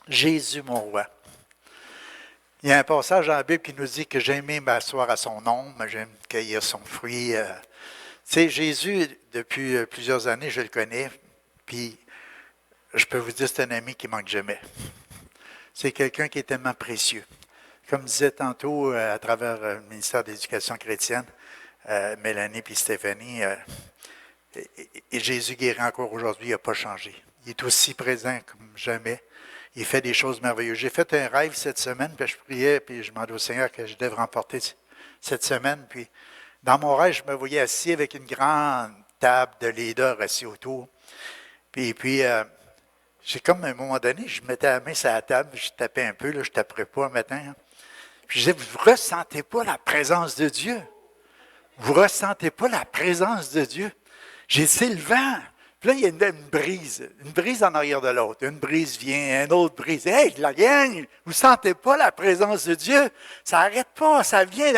Jésus, mon roi. Il y a un passage dans la Bible qui nous dit que j'ai aimé m'asseoir à son ombre, j'aime cueillir son fruit. Tu sais, Jésus, depuis plusieurs années, je le connais, puis je peux vous dire, c'est un ami qui manque jamais. C'est quelqu'un qui est tellement précieux. Comme disait tantôt à travers le ministère de l'Éducation chrétienne, Mélanie et Stéphanie, et Jésus guérit encore aujourd'hui, il n'a pas changé. Il est aussi présent comme jamais. Il fait des choses merveilleuses. J'ai fait un rêve cette semaine, puis je priais, puis je demandais au Seigneur que je devrais remporter cette semaine. Puis dans mon rêve, je me voyais assis avec une grande table de leaders assis autour. Puis j'ai comme à un moment donné, je mettais la main sur la table, je tapais un peu, là, je ne taperais pas un matin. Hein. Puis je disais, vous ne ressentez pas la présence de Dieu? Vous ne ressentez pas la présence de Dieu? J'ai dit, c'est le vent. Puis là, il y a une brise en arrière de l'autre. Une brise vient, une autre brise. Hey, la gang, vous ne sentez pas la présence de Dieu? Ça n'arrête pas, ça vient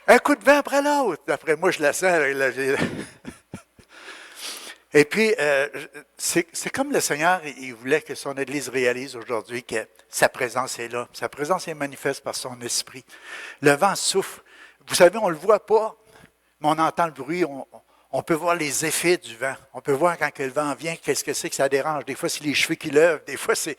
un coup de vent après l'autre. D'après moi, je la sens. Et puis, c'est comme le Seigneur, il voulait que son Église réalise aujourd'hui que sa présence est là. Sa présence est manifeste par son esprit. Le vent souffle. Vous savez, on ne le voit pas, mais on entend le bruit, on peut voir les effets du vent. On peut voir quand le vent vient, qu'est-ce que c'est que ça dérange. Des fois, c'est les cheveux qui lèvent. Des fois, il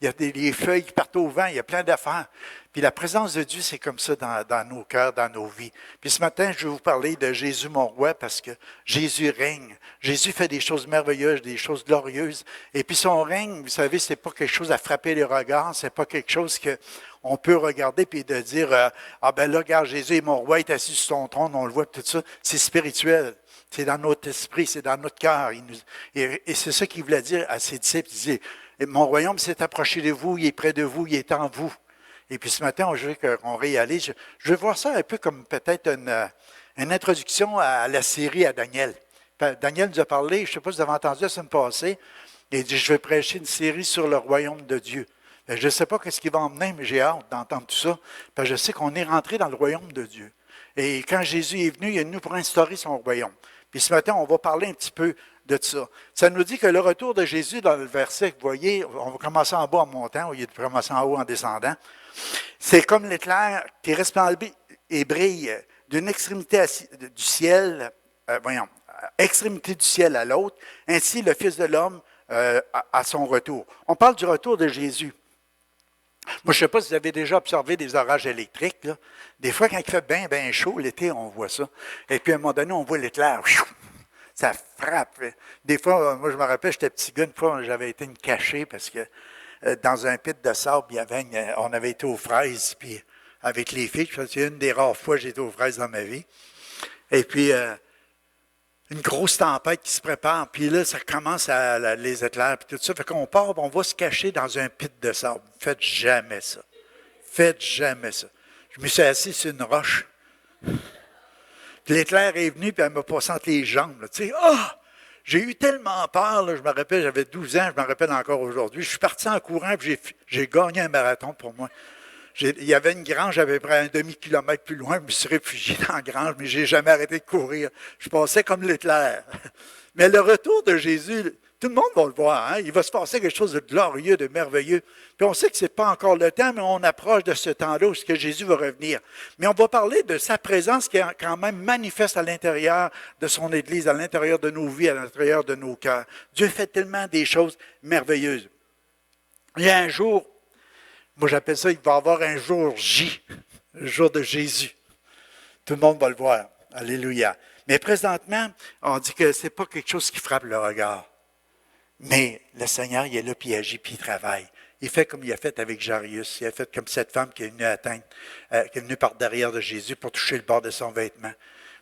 y a des feuilles qui partent au vent. Il y a plein d'affaires. Puis la présence de Dieu, c'est comme ça dans nos cœurs, dans nos vies. Puis ce matin, je vais vous parler de Jésus, mon roi, parce que Jésus règne. Jésus fait des choses merveilleuses, des choses glorieuses. Et puis son règne, vous savez, c'est pas quelque chose à frapper les regards. C'est pas quelque chose qu'on peut regarder puis de dire, ah ben là, regarde, Jésus est mon roi, il est assis sur son trône, on le voit, tout ça. C'est spirituel. C'est dans notre esprit, c'est dans notre cœur. Et c'est ça qu'il voulait dire à ses disciples. Il disait, mon royaume s'est approché de vous, il est près de vous, il est en vous. Et puis ce matin, je veux qu'on réalise. Je veux voir ça un peu comme peut-être une introduction à la série à Daniel. Daniel nous a parlé, je ne sais pas si vous avez entendu la semaine passée, il dit, je vais prêcher une série sur le royaume de Dieu. Je ne sais pas ce qu'il va emmener, mais j'ai hâte d'entendre tout ça, parce que je sais qu'on est rentré dans le royaume de Dieu. Et quand Jésus est venu, il est venu pour instaurer son royaume. Puis ce matin, on va parler un petit peu de ça. Ça nous dit que le retour de Jésus dans le verset, vous voyez, on va commencer en bas en montant, au lieu de commencer en haut en descendant. C'est comme l'éclair qui resplendit et brille d'une extrémité du ciel, extrémité du ciel à l'autre, ainsi le Fils de l'homme à son retour. On parle du retour de Jésus. Moi, je ne sais pas si vous avez déjà observé des orages électriques. Là. Des fois, quand il fait bien chaud, l'été, on voit ça. Et puis, à un moment donné, on voit l'éclair. Ça frappe. Des fois, moi, je me rappelle, j'étais petit gars, une fois, j'avais été me cacher parce que dans un pit de sable, on avait été aux fraises, puis avec les filles. C'est une des rares fois que j'ai été aux fraises dans ma vie. Et puis, une grosse tempête qui se prépare, puis là, ça commence les éclairs, puis tout ça. Fait qu'on part, on va se cacher dans un pit de sable. Faites jamais ça. Faites jamais ça. Je me suis assis sur une roche. Puis l'éclair est venu, puis elle m'a passé entre les jambes. Tu sais, j'ai eu tellement peur, là, je me rappelle, j'avais 12 ans, je me rappelle encore aujourd'hui. Je suis parti en courant, puis j'ai gagné un marathon pour moi. Il y avait une grange à peu près un demi-kilomètre plus loin. Je me suis réfugié dans la grange, mais je n'ai jamais arrêté de courir. Je passais comme l'éclair. Mais le retour de Jésus, tout le monde va le voir. Hein? Il va se passer quelque chose de glorieux, de merveilleux. Puis on sait que ce n'est pas encore le temps, mais on approche de ce temps-là où Jésus va revenir. Mais on va parler de sa présence qui est quand même manifeste à l'intérieur de son Église, à l'intérieur de nos vies, à l'intérieur de nos cœurs. Dieu fait tellement des choses merveilleuses. Il y a un jour, moi, j'appelle ça, il va y avoir un jour J, le jour de Jésus. Tout le monde va le voir. Alléluia. Mais présentement, on dit que ce n'est pas quelque chose qui frappe le regard. Mais le Seigneur, il est là, puis il agit, puis il travaille. Il fait comme il a fait avec Jairus. Il a fait comme cette femme qui est venue qui est venue par derrière de Jésus pour toucher le bord de son vêtement.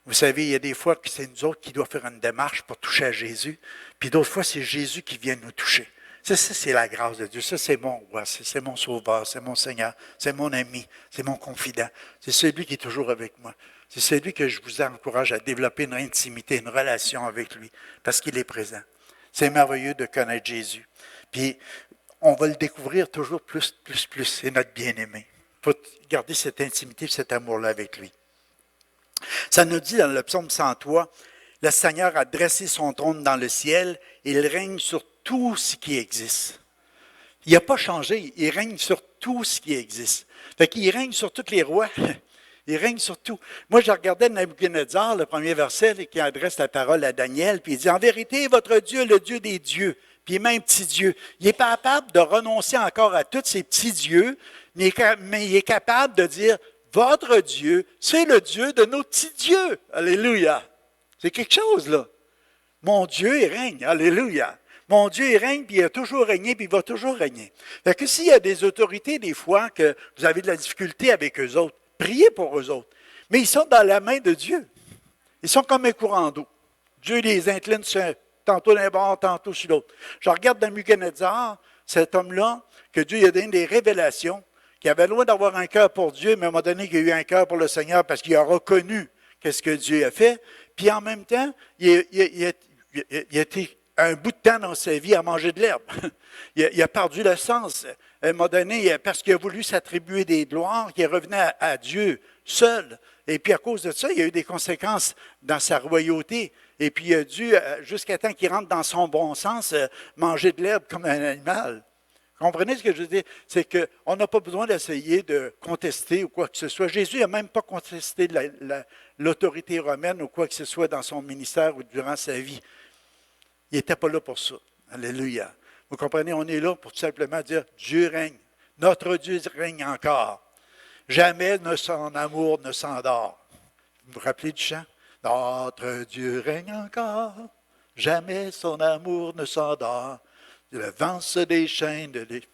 Vous savez, il y a des fois que c'est nous autres qui doivent faire une démarche pour toucher à Jésus, puis d'autres fois, c'est Jésus qui vient nous toucher. Ça, c'est la grâce de Dieu. Ça, c'est mon roi, c'est mon sauveur, c'est mon Seigneur, c'est mon ami, c'est mon confident. C'est celui qui est toujours avec moi. C'est celui que je vous encourage à développer une intimité, une relation avec lui, parce qu'il est présent. C'est merveilleux de connaître Jésus. Puis, on va le découvrir toujours plus. C'est notre bien-aimé. Il faut garder cette intimité, cet amour-là avec lui. Ça nous dit dans le psaume 103, « Le Seigneur a dressé son trône dans le ciel, et il règne sur tout ce qui existe. » Il n'a pas changé. Il règne sur tout ce qui existe. Fait qu'il règne sur tous les rois. Il règne sur tout. Moi, je regardais Nabuchodonosor, le premier verset, qui adresse la parole à Daniel, puis il dit, « En vérité, votre Dieu est le Dieu des dieux, puis même petit Dieu. » Il n'est pas capable de renoncer encore à tous ces petits dieux, mais il est capable de dire, « Votre Dieu, c'est le Dieu de nos petits dieux. » Alléluia. C'est quelque chose, là. Mon Dieu, il règne. Alléluia. Mon Dieu, il règne, puis il a toujours régné, puis il va toujours régner. Fait que s'il y a des autorités, des fois, que vous avez de la difficulté avec eux autres, priez pour eux autres. Mais ils sont dans la main de Dieu. Ils sont comme un courant d'eau. Dieu les incline tantôt d'un bord, tantôt sur l'autre. Je regarde Nabuchodonosor, cet homme-là, que Dieu lui a donné des révélations, qui avait loin d'avoir un cœur pour Dieu, mais à un moment donné, il a eu un cœur pour le Seigneur parce qu'il a reconnu qu'est-ce que Dieu a fait. Puis en même temps, il a été un bout de temps dans sa vie à manger de l'herbe. Il a perdu le sens. À un moment donné, parce qu'il a voulu s'attribuer des gloires, qu'il revenait à Dieu seul. Et puis à cause de ça, il y a eu des conséquences dans sa royauté. Et puis il a dû, jusqu'à temps qu'il rentre dans son bon sens, manger de l'herbe comme un animal. Comprenez ce que je veux dire? C'est qu'on n'a pas besoin d'essayer de contester ou quoi que ce soit. Jésus n'a même pas contesté l'autorité romaine ou quoi que ce soit dans son ministère ou durant sa vie. Il n'était pas là pour ça. Alléluia. Vous comprenez? On est là pour tout simplement dire, Dieu règne. Notre Dieu règne encore. Jamais son amour ne s'endort. Vous vous rappelez du chant? Notre Dieu règne encore. Jamais son amour ne s'endort. Le vent se déchaîne de lui.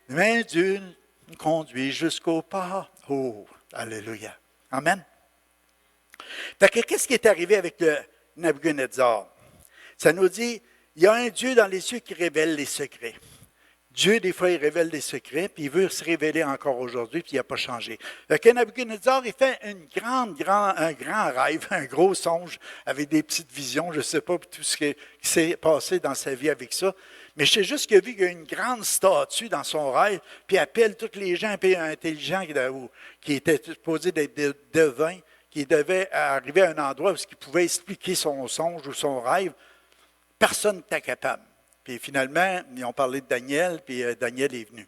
Mais Dieu nous conduit jusqu'au port. Oh, alléluia. Amen. Fait que qu'est-ce qui est arrivé avec le Nabuchodonosor? Ça nous dit, il y a un Dieu dans les cieux qui révèle les secrets. Dieu, des fois, il révèle des secrets, puis il veut se révéler encore aujourd'hui, puis il n'a pas changé. Fait que Nabuchodonosor, il fait un grand rêve, un gros songe, avec des petites visions. Je ne sais pas tout ce qui s'est passé dans sa vie avec ça, mais je sais juste qu'il a vu qu'il y a une grande statue dans son rêve, puis il appelle tous les gens intelligents qui étaient supposés d'être devins, qui devaient arriver à un endroit où ils pouvaient expliquer son songe ou son rêve. Personne n'était capable. Puis finalement, ils ont parlé de Daniel, puis Daniel est venu.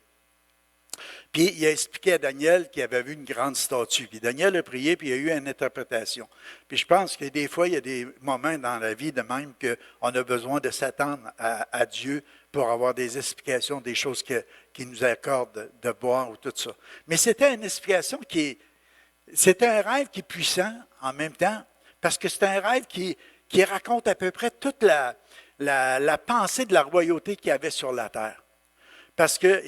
Puis il a expliqué à Daniel qu'il avait vu une grande statue. Puis Daniel a prié, puis il y a eu une interprétation. Puis je pense que des fois, il y a des moments dans la vie de même qu'on a besoin de s'attendre à Dieu pour avoir des explications, des choses qu'il nous accorde de voir ou tout ça. Mais c'était une explication c'était un rêve qui est puissant en même temps, parce que c'est un rêve qui raconte à peu près toute la pensée de la royauté qu'il y avait sur la terre. Parce que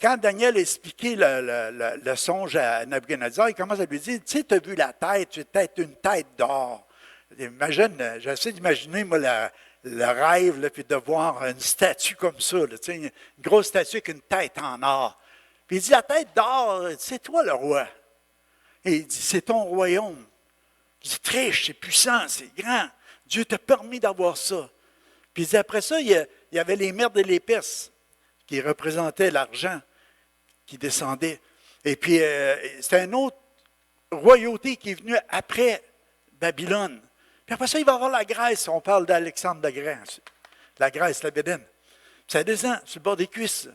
quand Daniel a expliqué le songe à Nabuchodonosor, il commence à lui dire, tu sais, tu as vu la tête, tu as une tête d'or. Imagine, j'essaie d'imaginer, moi, le rêve, là, puis de voir une statue comme ça, là, une grosse statue avec une tête en or. Puis il dit, la tête d'or, c'est toi le roi. Et il dit, c'est ton royaume. C'est riche, c'est puissant, c'est grand. Dieu t'a permis d'avoir ça. Puis il dit, après ça, il y avait les mers de l'épaisse qui représentaient l'argent qui descendait. Et puis, c'est une autre royauté qui est venue après Babylone. Puis après ça, il va y avoir la Grèce. On parle d'Alexandre le Grand. La Grèce, la Bédène. Ça descend sur le bord des cuisses.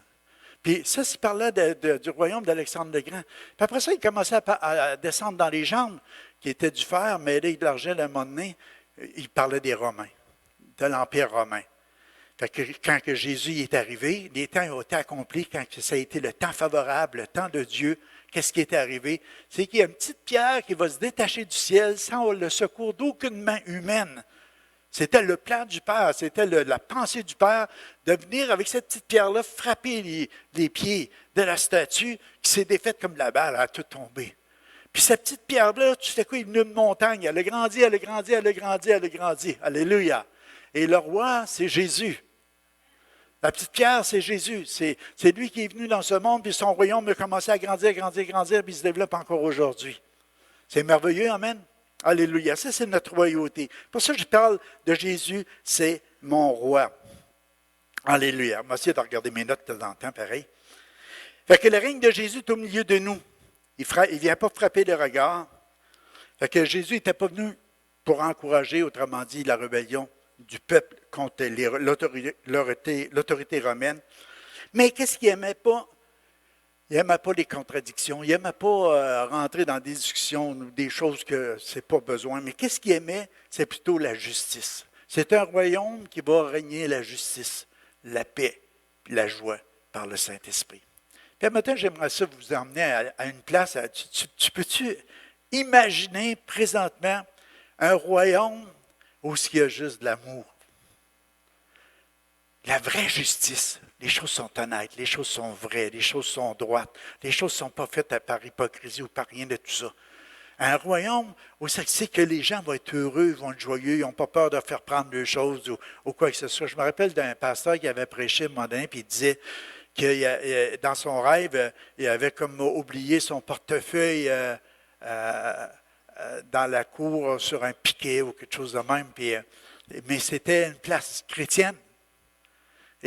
Puis ça, il parlait du royaume d'Alexandre le Grand. Puis après ça, il commençait à descendre dans les jambes, qui étaient du fer, mêlé de l'argent, à un moment donné. Il parlait des Romains, de l'Empire romain. Fait que quand que Jésus est arrivé, les temps ont été accomplis, quand ça a été le temps favorable, le temps de Dieu, qu'est-ce qui est arrivé? C'est qu'il y a une petite pierre qui va se détacher du ciel sans le secours d'aucune main humaine. C'était le plan du Père, c'était la pensée du Père de venir avec cette petite pierre-là frapper les pieds de la statue qui s'est défaite comme la balle, elle a tout tombé. Puis cette petite pierre-là, tu sais quoi, il est venu une montagne, elle a grandi, elle a grandi, elle a grandi, elle a grandi. Alléluia. Et le roi, c'est Jésus. La petite pierre, c'est Jésus. C'est lui qui est venu dans ce monde, puis son royaume a commencé à grandir, grandir, grandir, puis il se développe encore aujourd'hui. C'est merveilleux, amen. Alléluia. Ça, c'est notre royauté. Pour ça, je parle de Jésus, c'est mon roi. Alléluia. Je vais essayer de regarder mes notes de temps en temps, pareil. Fait que le règne de Jésus est au milieu de nous. Il ne vient pas frapper le regard. Fait que Jésus n'était pas venu pour encourager, autrement dit, la rébellion du peuple contre l'autorité romaine. Mais qu'est-ce qu'il n'aimait pas? Il n'aimait pas les contradictions. Il n'aimait pas rentrer dans des discussions ou des choses que ce n'est pas besoin. Mais qu'est-ce qu'il aimait? C'est plutôt la justice. C'est un royaume qui va régner la justice, la paix, puis la joie par le Saint-Esprit. Puis matin, j'aimerais ça vous emmener à une place. Tu peux-tu imaginer présentement un royaume où il y a juste de l'amour? La vraie justice. Les choses sont honnêtes, les choses sont vraies, les choses sont droites, les choses ne sont pas faites par hypocrisie ou par rien de tout ça. Un royaume où c'est que les gens vont être heureux, vont être joyeux, ils n'ont pas peur de faire prendre les choses ou quoi que ce soit. Je me rappelle d'un pasteur qui avait prêché à un moment donné, puis il disait que dans son rêve, il avait comme oublié son portefeuille dans la cour sur un piquet ou quelque chose de même. Mais c'était une place chrétienne.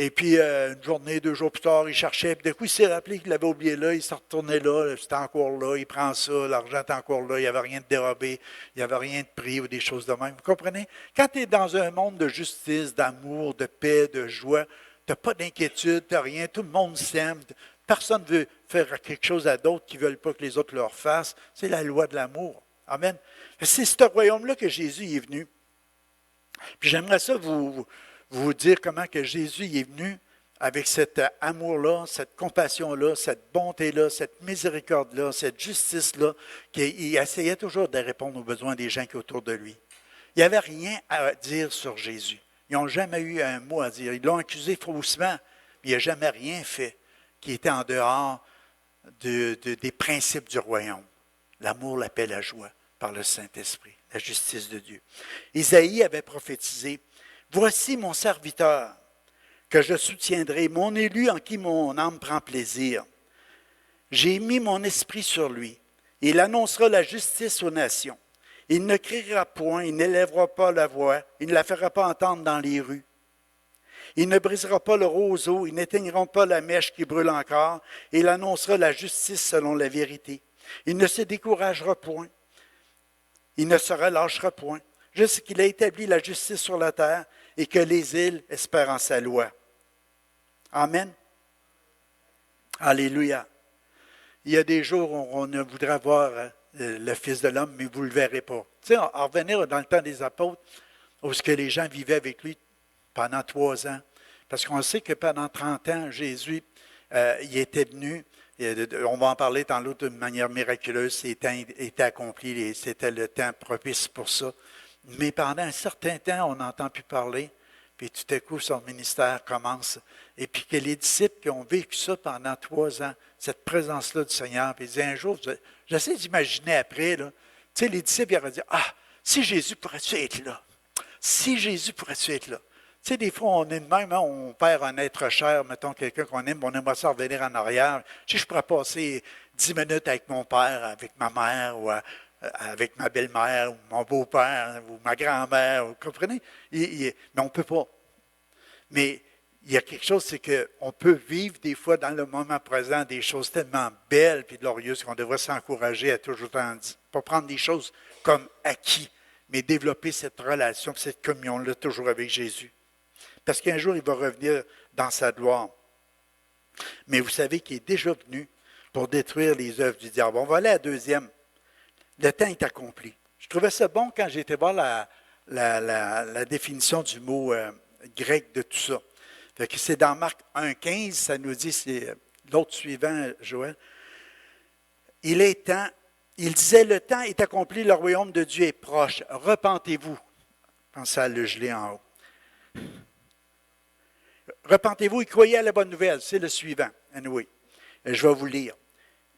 Et puis, une journée, 2 jours plus tard, il cherchait. Puis d'un coup, il s'est rappelé qu'il l'avait oublié là. Il s'est retourné là. C'était encore là. Il prend ça. L'argent est encore là. Il n'y avait rien de dérobé. Il n'y avait rien de pris ou des choses de même. Vous comprenez? Quand tu es dans un monde de justice, d'amour, de paix, de joie, tu n'as pas d'inquiétude, tu n'as rien. Tout le monde s'aime. Personne ne veut faire quelque chose à d'autres qui ne veulent pas que les autres leur fassent. C'est la loi de l'amour. Amen. C'est ce royaume-là que Jésus est venu. Puis j'aimerais ça vous dire comment que Jésus est venu avec cet amour-là, cette compassion-là, cette bonté-là, cette miséricorde-là, cette justice-là, qu'il essayait toujours de répondre aux besoins des gens qui étaient autour de lui. Il n'y avait rien à dire sur Jésus. Ils n'ont jamais eu un mot à dire. Ils l'ont accusé faussement, mais il n'a jamais rien fait qui était en dehors des principes du royaume. L'amour, la paix, la joie par le Saint-Esprit, la justice de Dieu. Isaïe avait prophétisé: « Voici mon serviteur, que je soutiendrai, mon élu en qui mon âme prend plaisir. J'ai mis mon esprit sur lui. Il annoncera la justice aux nations. Il ne criera point, il n'élèvera pas la voix, il ne la fera pas entendre dans les rues. Il ne brisera pas le roseau, il n'éteignera pas la mèche qui brûle encore, et il annoncera la justice selon la vérité. Il ne se découragera point, il ne se relâchera point, juste qu'il a établi la justice sur la terre et que les îles espèrent en sa loi. » Amen. Alléluia. Il y a des jours où on voudrait voir le Fils de l'homme, mais vous ne le verrez pas. Tu sais, en revenir dans le temps des apôtres, où ce que les gens vivaient avec lui pendant 3 ans. Parce qu'on sait que pendant 30 ans, Jésus, il était venu. On va en parler dans l'autre d'une manière miraculeuse. Ces temps étaient accomplis et c'était le temps propice pour ça. Mais pendant un certain temps, on n'entend plus parler. Puis tout à coup, son ministère commence. Et puis que les disciples qui ont vécu ça pendant 3 ans, cette présence-là du Seigneur, puis ils disaient un jour, j'essaie d'imaginer après, là, tu sais, les disciples, ils auraient dit: « Ah, si Jésus pourrait-tu être là? Si Jésus pourrait-tu être là? » Tu sais, des fois, on est de même, hein, on perd un être cher, mettons quelqu'un qu'on aime, on aimerait ça revenir en arrière. Tu sais, je pourrais passer 10 minutes avec mon père, avec ma mère, ou avec ma belle-mère, ou mon beau-père, ou ma grand-mère, vous comprenez? Mais on ne peut pas. Mais il y a quelque chose, c'est qu'on peut vivre des fois dans le moment présent des choses tellement belles et glorieuses qu'on devrait s'encourager à toujours pas prendre des choses comme acquis, mais développer cette relation, cette communion-là toujours avec Jésus. Parce qu'un jour, il va revenir dans sa gloire. Mais vous savez qu'il est déjà venu pour détruire les œuvres du diable. On va aller à la deuxième. Le temps est accompli. Je trouvais ça bon quand j'ai été voir la définition du mot grec de tout ça. Fait que c'est dans Marc 1,15, ça nous dit, c'est l'autre suivant, Joël. Il disait, le temps est accompli, le royaume de Dieu est proche. Repentez-vous. Pensez à le geler en haut. Repentez-vous et croyez à la bonne nouvelle. C'est le suivant. Anyway, je vais vous lire.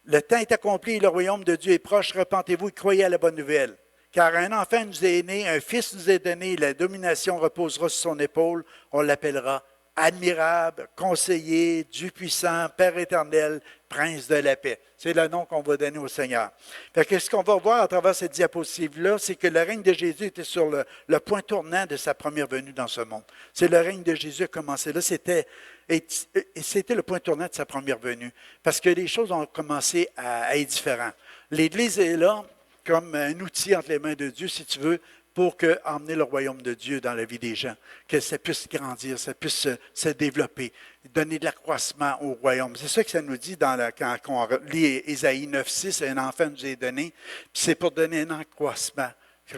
Le temps est accompli, le royaume de Dieu est proche. Repentez-vous et croyez à la bonne nouvelle. Car un enfant nous est né, un fils nous est donné, la domination reposera sur son épaule. On l'appellera admirable, conseiller, Dieu puissant, Père éternel, prince de la paix. C'est le nom qu'on va donner au Seigneur. Fait que ce qu'on va voir à travers cette diapositive-là, c'est que le règne de Jésus était sur le point tournant de sa première venue dans ce monde. C'est le règne de Jésus qui a commencé là. C'était le point tournant de sa première venue. Parce que les choses ont commencé à être différentes. L'Église est là comme un outil entre les mains de Dieu, si tu veux, pour emmener le royaume de Dieu dans la vie des gens, que ça puisse grandir, ça puisse se développer, donner de l'accroissement au royaume. C'est ça que ça nous dit quand on lit Ésaïe 9,6, un enfant nous est donné, puis c'est pour donner un accroissement.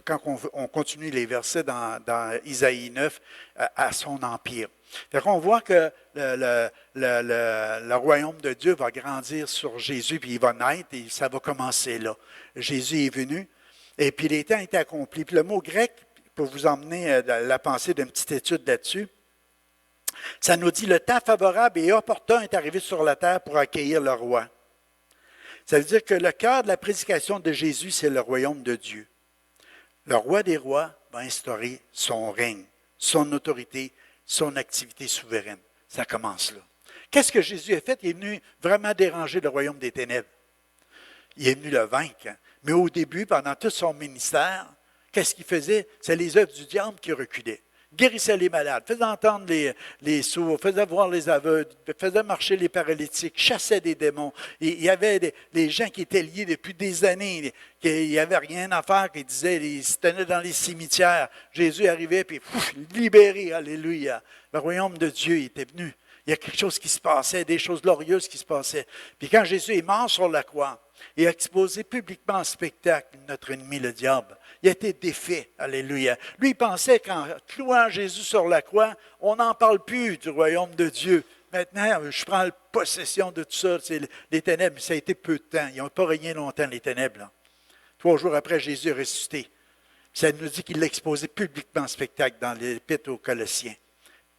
Quand on continue les versets dans Isaïe 9, à son empire. Fait qu'on voit que le royaume de Dieu va grandir sur Jésus, puis il va naître, et ça va commencer là. Jésus est venu, et puis les temps étaient accomplis. Puis le mot grec, pour vous emmener la pensée d'une petite étude là-dessus, ça nous dit « Le temps favorable et opportun est arrivé sur la terre pour accueillir le roi ». Ça veut dire que le cœur de la prédication de Jésus, c'est le royaume de Dieu. Le roi des rois va instaurer son règne, son autorité, son activité souveraine. Ça commence là. Qu'est-ce que Jésus a fait? Il est venu vraiment déranger le royaume des ténèbres. Il est venu le vaincre. Mais au début, pendant tout son ministère, qu'est-ce qu'il faisait? C'est les œuvres du diable qui reculaient. Guérissait les malades, faisait entendre les sourds, faisait voir les aveugles, faisait marcher les paralytiques, chassait des démons. Et il y avait des gens qui étaient liés depuis des années, qu'il n'y avait rien à faire, qui disaient, ils se tenaient dans les cimetières. Jésus arrivait, puis libéré, alléluia. Le royaume de Dieu était venu. Il y a quelque chose qui se passait, des choses glorieuses qui se passaient. Puis quand Jésus est mort sur la croix, il a exposé publiquement en spectacle notre ennemi, le diable. Il a été défait, alléluia. Lui, il pensait qu'en clouant Jésus sur la croix, on n'en parle plus du royaume de Dieu. Maintenant, je prends possession de tout ça, c'est les ténèbres. Ça a été peu de temps. Ils n'ont pas régné longtemps, les ténèbres. Là. 3 jours après, Jésus est ressuscité. Ça nous dit qu'il l'a exposé publiquement en spectacle dans l'Épître aux Colossiens.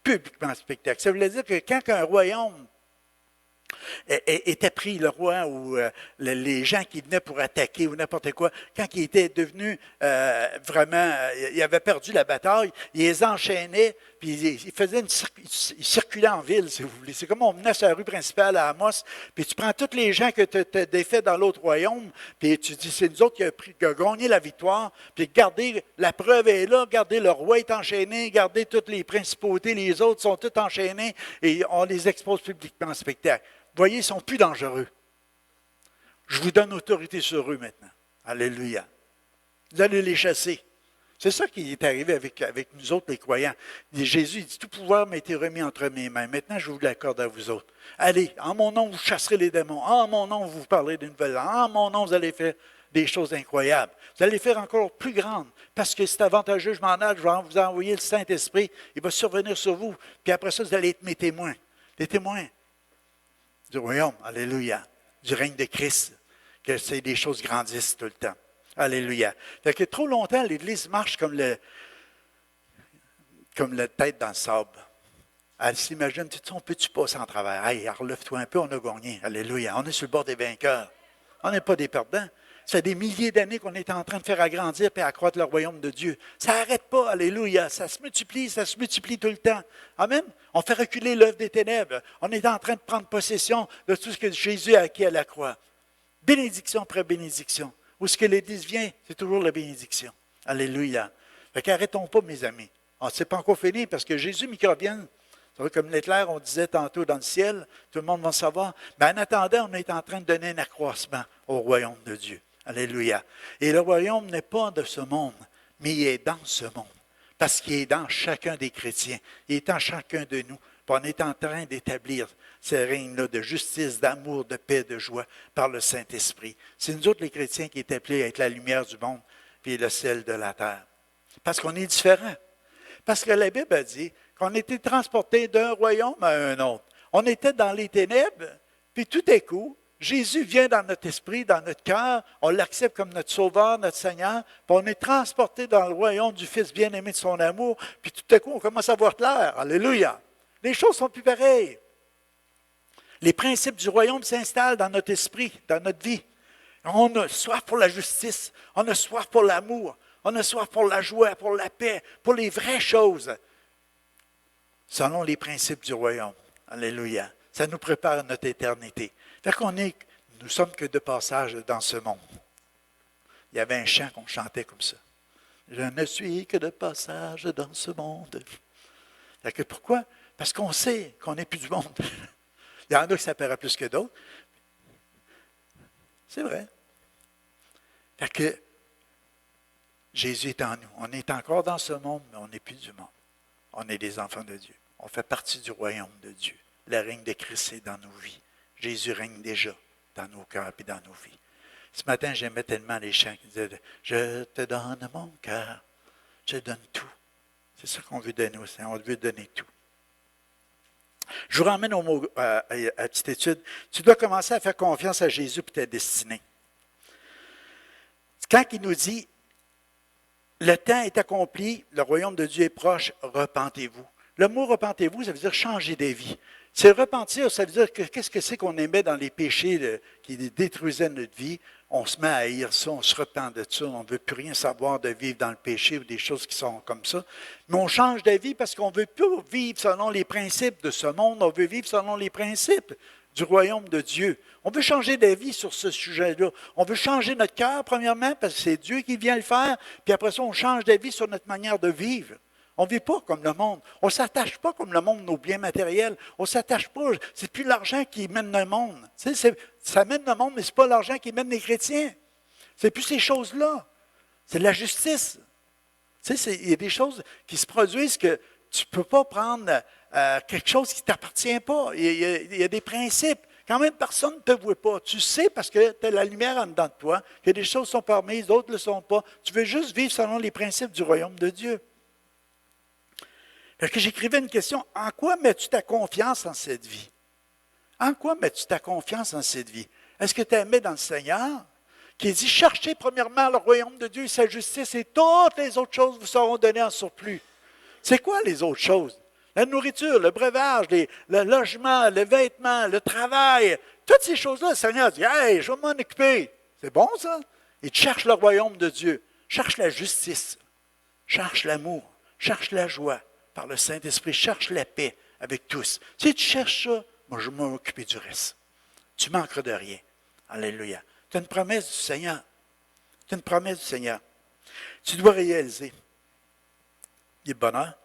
Publiquement en spectacle. Ça voulait dire que quand un royaume était pris, le roi ou les gens qui venaient pour attaquer ou n'importe quoi, quand il était devenu vraiment, il avait perdu la bataille, il les enchaînait, puis il circulait en ville, si vous voulez. C'est comme on menait sur la rue principale à Amos, puis tu prends tous les gens que tu as défaits dans l'autre royaume, puis tu dis, c'est nous autres qui a gagné la victoire, puis regardez, la preuve est là, regardez, le roi est enchaîné, regardez toutes les principautés, les autres sont toutes enchaînées, et on les expose publiquement en spectacle. Vous voyez, ils ne sont plus dangereux. Je vous donne autorité sur eux maintenant. Alléluia. Vous allez les chasser. C'est ça qui est arrivé avec nous autres, les croyants. Jésus dit, tout pouvoir m'a été remis entre mes mains. Maintenant, je vous l'accorde à vous autres. Allez, en mon nom, vous chasserez les démons. En mon nom, vous parlerez d'une nouvelle langue. En mon nom, vous allez faire des choses incroyables. Vous allez les faire encore plus grandes. Parce que c'est avantageux, je m'en aille, je vais vous envoyer le Saint-Esprit. Il va survenir sur vous. Puis après ça, vous allez être mes témoins. Des témoins du royaume, alléluia, du règne de Christ, que c'est des choses grandissent tout le temps. Alléluia. Fait que trop longtemps, l'Église marche comme la tête dans le sable. Elle s'imagine, on peut-tu passer en travers? Hey, relève-toi un peu, on a gagné. Alléluia. On est sur le bord des vainqueurs. On n'est pas des perdants. Ça fait des milliers d'années qu'on est en train de faire agrandir et accroître le royaume de Dieu. Ça n'arrête pas, alléluia. Ça se multiplie tout le temps. Amen. On fait reculer l'œuvre des ténèbres. On est en train de prendre possession de tout ce que Jésus a acquis à la croix. Bénédiction après bénédiction. Où ce que l'Église vient, c'est toujours la bénédiction. Alléluia. Fait qu'arrêtons pas, mes amis. C'est pas encore fini parce que Jésus, mais qu'il revienne. Comme l'éclair, on disait tantôt dans le ciel, tout le monde va le savoir. Mais en attendant, on est en train de donner un accroissement au royaume de Dieu. Alléluia. Et le royaume n'est pas de ce monde, mais il est dans ce monde. Parce qu'il est dans chacun des chrétiens. Il est en chacun de nous. Puis on est en train d'établir ce règne-là de justice, d'amour, de paix, de joie par le Saint-Esprit. C'est nous autres, les chrétiens, qui est appelés à être la lumière du monde puis le sel de la terre. Parce qu'on est différents. Parce que la Bible a dit qu'on était transportés d'un royaume à un autre. On était dans les ténèbres, puis tout à coup, Jésus vient dans notre esprit, dans notre cœur, on l'accepte comme notre Sauveur, notre Seigneur, puis on est transporté dans le royaume du Fils bien-aimé de son amour, puis tout à coup, on commence à voir clair. Alléluia! Les choses sont plus pareilles. Les principes du royaume s'installent dans notre esprit, dans notre vie. On a soif pour la justice, on a soif pour l'amour, on a soif pour la joie, pour la paix, pour les vraies choses, selon les principes du royaume. Alléluia! Ça nous prépare à notre éternité. Fait qu'on nous sommes que de passage dans ce monde. Il y avait un chant qu'on chantait comme ça. Je ne suis que de passage dans ce monde. Fait que pourquoi? Parce qu'on sait qu'on n'est plus du monde. Il y en a qui ça paraît plus que d'autres. C'est vrai. Fait que Jésus est en nous. On est encore dans ce monde, mais on n'est plus du monde. On est des enfants de Dieu. On fait partie du royaume de Dieu. Le règne de Christ est dans nos vies. Jésus règne déjà dans nos cœurs et dans nos vies. Ce matin, j'aimais tellement les chants qui disaient « Je te donne mon cœur, je donne tout ». C'est ça qu'on veut donner au Seigneur, on veut donner tout. Je vous ramène au mot, à la petite étude. Tu dois commencer à faire confiance à Jésus pour ta destinée. Quand il nous dit « Le temps est accompli, le royaume de Dieu est proche, repentez-vous ». Le mot « repentez-vous », ça veut dire « changer des vies ». C'est repentir, ça veut dire que qu'est-ce que c'est qu'on aimait dans les péchés qui détruisaient notre vie. On se met à haïr ça, on se repent de ça, on ne veut plus rien savoir de vivre dans le péché ou des choses qui sont comme ça. Mais on change de vie parce qu'on ne veut plus vivre selon les principes de ce monde, on veut vivre selon les principes du royaume de Dieu. On veut changer de vie sur ce sujet-là. On veut changer notre cœur, premièrement, parce que c'est Dieu qui vient le faire, puis après ça, on change de vie sur notre manière de vivre. On ne vit pas comme le monde. On ne s'attache pas comme le monde nos biens matériels. On ne s'attache pas. C'est plus l'argent qui mène le monde. Ça mène le monde, mais ce n'est pas l'argent qui mène les chrétiens. C'est plus ces choses-là. C'est de la justice. Il y a des choses qui se produisent que tu ne peux pas prendre quelque chose qui ne t'appartient pas. Il y a des principes. Quand même, personne ne te voit pas. Tu sais parce que tu as la lumière en dedans de toi, que des choses sont permises, d'autres ne le sont pas. Tu veux juste vivre selon les principes du royaume de Dieu. Fait que j'écrivais une question, en quoi mets-tu ta confiance en cette vie? En quoi mets-tu ta confiance en cette vie? Est-ce que tu mets dans le Seigneur, qui dit, cherchez premièrement le royaume de Dieu et sa justice, et toutes les autres choses vous seront données en surplus. C'est quoi les autres choses? La nourriture, le breuvage, le logement, le vêtement, le travail, toutes ces choses-là, le Seigneur dit, hey, je vais m'en occuper. C'est bon ça? Et tu cherches le royaume de Dieu, cherche la justice, cherche l'amour, cherche la joie. Par le Saint-Esprit, cherche la paix avec tous. Si tu cherches ça, moi je vais m'occuper du reste. Tu ne manqueras de rien. Alléluia. Tu as une promesse du Seigneur. Tu as une promesse du Seigneur. Tu dois réaliser. Il est bonheur.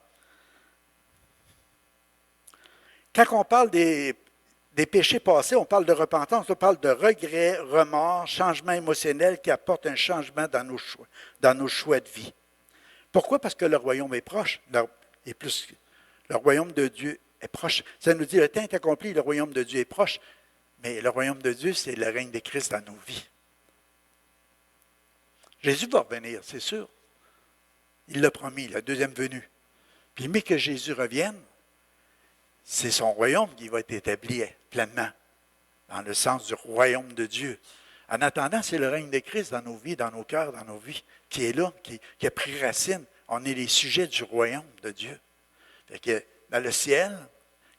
Quand on parle des péchés passés, on parle de repentance, on parle de regret, remords, changement émotionnel qui apporte un changement dans nos choix de vie. Pourquoi? Parce que le royaume est proche. Et plus, le royaume de Dieu est proche. Ça nous dit, le temps est accompli, le royaume de Dieu est proche. Mais le royaume de Dieu, c'est le règne de Christ dans nos vies. Jésus va revenir, c'est sûr. Il l'a promis, la deuxième venue. Puis, mais que Jésus revienne, c'est son royaume qui va être établi pleinement, dans le sens du royaume de Dieu. En attendant, c'est le règne de Christ dans nos vies, dans nos cœurs, dans nos vies, qui est là, qui a pris racine. On est les sujets du royaume de Dieu. Fait que dans le ciel,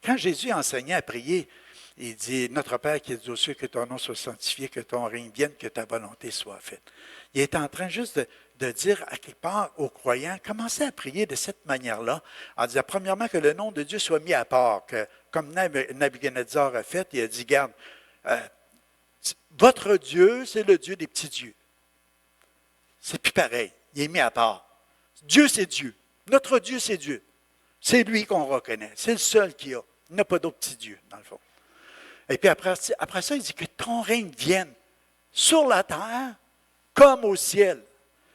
quand Jésus enseignait à prier, il dit, « Notre Père qui es aux cieux, que ton nom soit sanctifié, que ton règne vienne, que ta volonté soit faite. » Il est en train juste de dire à quelque part aux croyants, commencez à prier de cette manière-là, en disant, premièrement, que le nom de Dieu soit mis à part, que, comme Nabuchodonosor a fait, il a dit, « Garde, votre Dieu, c'est le Dieu des petits dieux. » C'est plus pareil, il est mis à part. Dieu, c'est Dieu. Notre Dieu, c'est Dieu. C'est lui qu'on reconnaît. C'est le seul qui a. Il n'y a pas d'autre petit Dieu, dans le fond. Et puis après ça, il dit que ton règne vienne sur la terre comme au ciel.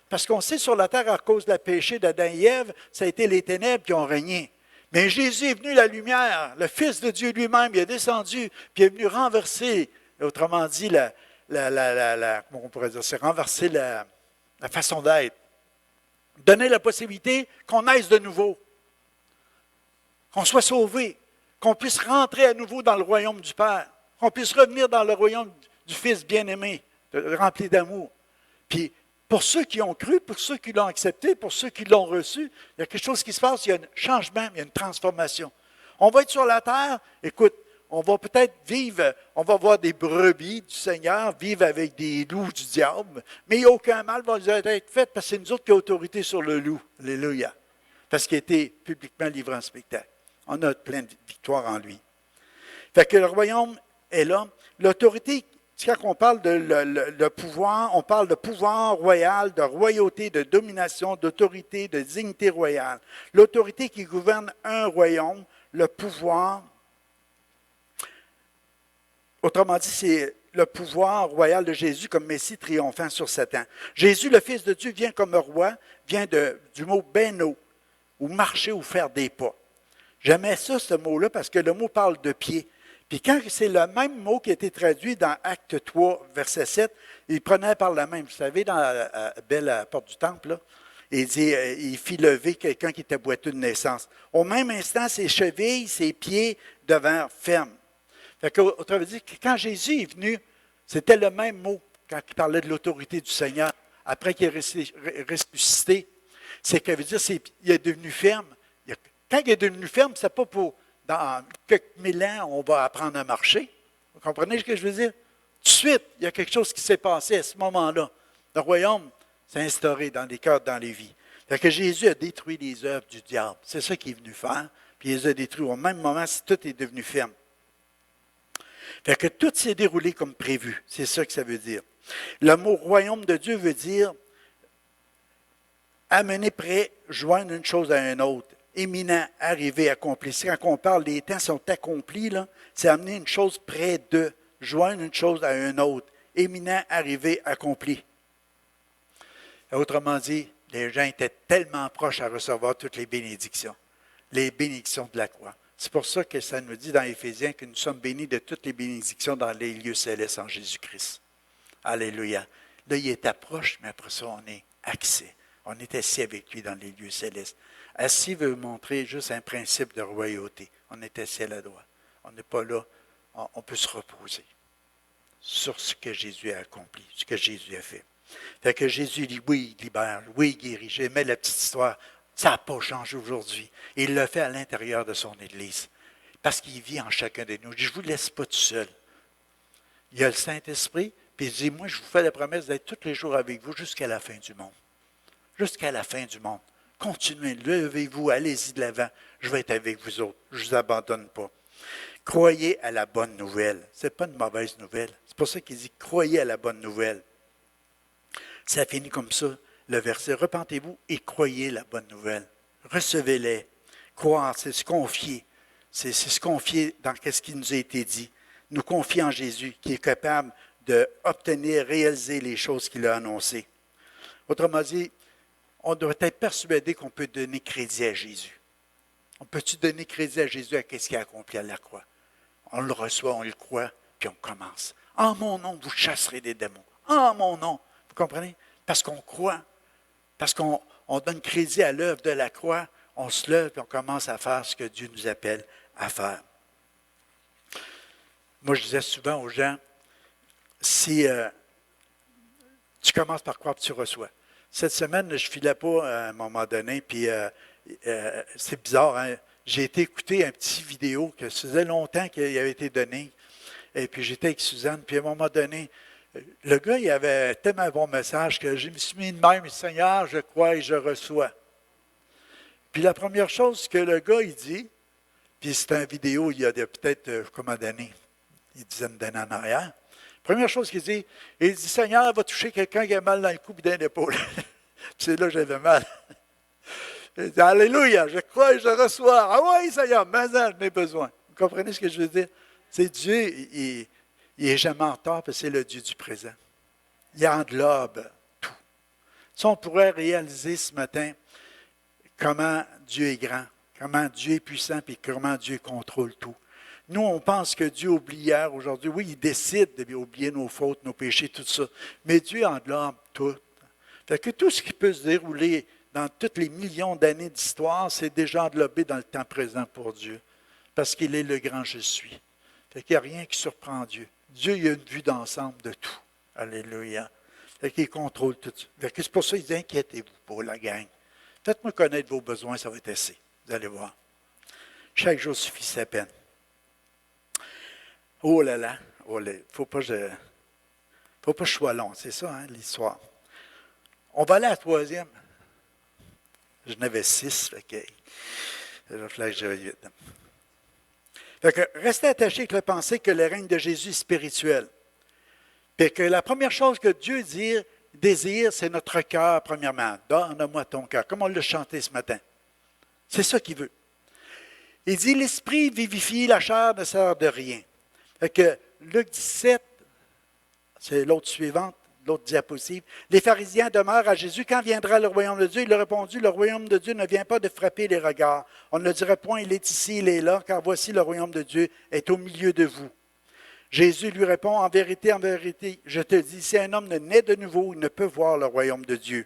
Parce qu'on sait sur la terre, à cause de la péché d'Adam et Ève, ça a été les ténèbres qui ont régné. Mais Jésus est venu la lumière. Le Fils de Dieu lui-même, il est descendu, puis il est venu renverser, autrement dit, comment on pourrait dire, c'est renverser la façon d'être. Donner la possibilité qu'on naisse de nouveau, qu'on soit sauvé, qu'on puisse rentrer à nouveau dans le royaume du Père, qu'on puisse revenir dans le royaume du Fils bien-aimé, rempli d'amour. Puis, pour ceux qui ont cru, pour ceux qui l'ont accepté, pour ceux qui l'ont reçu, il y a quelque chose qui se passe, il y a un changement, il y a une transformation. On va être sur la terre, écoute, on va peut-être vivre, on va voir des brebis du Seigneur, vivre avec des loups du diable, mais il n'y a aucun mal va nous être fait parce que c'est nous autres qui avons autorité sur le loup. Alléluia. Parce qu'il a été publiquement livré en spectacle. On a plein de victoires en lui. Fait que le royaume est là. L'autorité, quand on parle de le pouvoir, on parle de pouvoir royal, de royauté, de domination, d'autorité, de dignité royale. L'autorité qui gouverne un royaume, le pouvoir. Autrement dit, c'est le pouvoir royal de Jésus comme Messie triomphant sur Satan. Jésus, le Fils de Dieu, vient comme roi, vient du mot beno, ou marcher ou faire des pas. J'aimais ça, ce mot-là, parce que le mot parle de pied. Puis quand c'est le même mot qui a été traduit dans Acte 3, verset 7, il prenait par la main. Vous savez, dans la belle à la porte du temple, là, il dit, il fit lever quelqu'un qui était boiteux de naissance. Au même instant, ses chevilles, ses pieds devinrent fermes. Fait que, autrement dit, quand Jésus est venu, c'était le même mot quand il parlait de l'autorité du Seigneur. Après qu'il est ressuscité, c'est que veut dire il est devenu ferme. Quand il est devenu ferme, c'est pas pour dans quelques mille ans, on va apprendre à marcher. Vous comprenez ce que je veux dire? Tout de suite, il y a quelque chose qui s'est passé à ce moment-là. Le royaume s'est instauré dans les cœurs, dans les vies. Fait que Jésus a détruit les œuvres du diable. C'est ça qu'il est venu faire. Puis il les a détruits au même moment, tout est devenu ferme. Fait que tout s'est déroulé comme prévu. C'est ça que ça veut dire. Le mot royaume de Dieu veut dire amener près, joindre une chose à une autre. Éminent, arrivé, accompli. Quand on parle, les temps sont accomplis, là, c'est amener une chose près de, joindre une chose à une autre. Éminent, arrivé, accompli. Autrement dit, les gens étaient tellement proches à recevoir toutes les bénédictions de la croix. C'est pour ça que ça nous dit dans Éphésiens que nous sommes bénis de toutes les bénédictions dans les lieux célestes en Jésus-Christ. Alléluia. Là, il est proche, mais après ça, on est accès. On est assis avec lui dans les lieux célestes. Assis veut montrer juste un principe de royauté. On est assis à la droite. On n'est pas là. On peut se reposer sur ce que Jésus a accompli, ce que Jésus a fait. Fait que Jésus dit, oui, il libère, oui, il guérit. J'aimais la petite histoire. Ça n'a pas changé aujourd'hui. Et il le fait à l'intérieur de son Église. Parce qu'il vit en chacun de nous. Je ne vous laisse pas tout seul. Il y a le Saint-Esprit, puis il dit, moi, je vous fais la promesse d'être tous les jours avec vous jusqu'à la fin du monde. Jusqu'à la fin du monde. Continuez, levez-vous, allez-y de l'avant. Je vais être avec vous autres. Je ne vous abandonne pas. Croyez à la bonne nouvelle. Ce n'est pas une mauvaise nouvelle. C'est pour ça qu'il dit, croyez à la bonne nouvelle. Ça finit comme ça, le verset. Repentez-vous et croyez la bonne nouvelle. Recevez-les. Croire, c'est se confier. C'est se confier dans ce qui nous a été dit. Nous confier en Jésus, qui est capable d'obtenir, réaliser les choses qu'il a annoncées. Autrement dit, on doit être persuadé qu'on peut donner crédit à Jésus. On peut-tu donner crédit à Jésus à ce qu'il a accompli à la croix? On le reçoit, on le croit, puis on commence. En mon nom, vous chasserez des démons. En mon nom. Vous comprenez? Parce qu'on croit. Parce qu'on donne crédit à l'œuvre de la croix, on se lève et on commence à faire ce que Dieu nous appelle à faire. Moi, je disais souvent aux gens, si tu commences par croire, puis tu reçois. Cette semaine, je ne filais pas à un moment donné, puis c'est bizarre, hein? J'ai été écouter un petit vidéo que ça faisait longtemps qu'il avait été donné, et puis j'étais avec Suzanne, puis à un moment donné, le gars, il avait tellement un bon message que je me suis mis de même, Seigneur, je crois et je reçois. Puis la première chose que le gars, il dit, puis c'est une vidéo, il y a peut-être, combien d'années? Une dizaine d'années en arrière. Première chose qu'il dit, il dit, Seigneur, va toucher quelqu'un qui a mal dans le cou et dans l'épaule. C'est là que j'avais mal. Il dit, Alléluia, je crois et je reçois. Ah oui, Seigneur, mais j'en ai besoin. Vous comprenez ce que je veux dire? C'est Dieu, il n'est jamais en retard, parce que c'est le Dieu du présent. Il englobe tout. Si on pourrait réaliser ce matin comment Dieu est grand, comment Dieu est puissant, puis comment Dieu contrôle tout. Nous, on pense que Dieu oublie hier, aujourd'hui. Oui, il décide d'oublier nos fautes, nos péchés, tout ça. Mais Dieu englobe tout. Fait que tout ce qui peut se dérouler dans tous les millions d'années d'histoire, c'est déjà englobé dans le temps présent pour Dieu. Parce qu'il est le grand je suis. Fait qu'il n'y a rien qui surprend Dieu. Dieu, il a une vue d'ensemble de tout. Alléluia. Fait qu'il contrôle tout ça. Fait que c'est pour ça qu'il dit, inquiétez-vous pas, la gang. Faites-moi connaître vos besoins, ça va être assez. Vous allez voir. Chaque jour suffit sa peine. Oh là là, il ne faut pas que je sois long, c'est ça, hein, l'histoire. On va aller à la troisième. J'en avais 6, fait que il va falloir que j'aille vite. Fait que restez attachés avec la pensée que le règne de Jésus est spirituel. Puis que la première chose que Dieu désire, c'est notre cœur, premièrement. Donne-moi ton cœur, comme on l'a chanté ce matin. C'est ça qu'il veut. Il dit, l'esprit vivifie, la chair ne sert de rien. Fait que Luc 17, C'est l'autre suivante, l'autre diapositive. Les pharisiens demeurent à Jésus. Quand viendra le royaume de Dieu? Il leur a répondu, le royaume de Dieu ne vient pas de frapper les regards. On ne dirait point, il est ici, il est là, car voici le royaume de Dieu est au milieu de vous. Jésus lui répond, en vérité, je te dis, si un homme ne naît de nouveau, il ne peut voir le royaume de Dieu.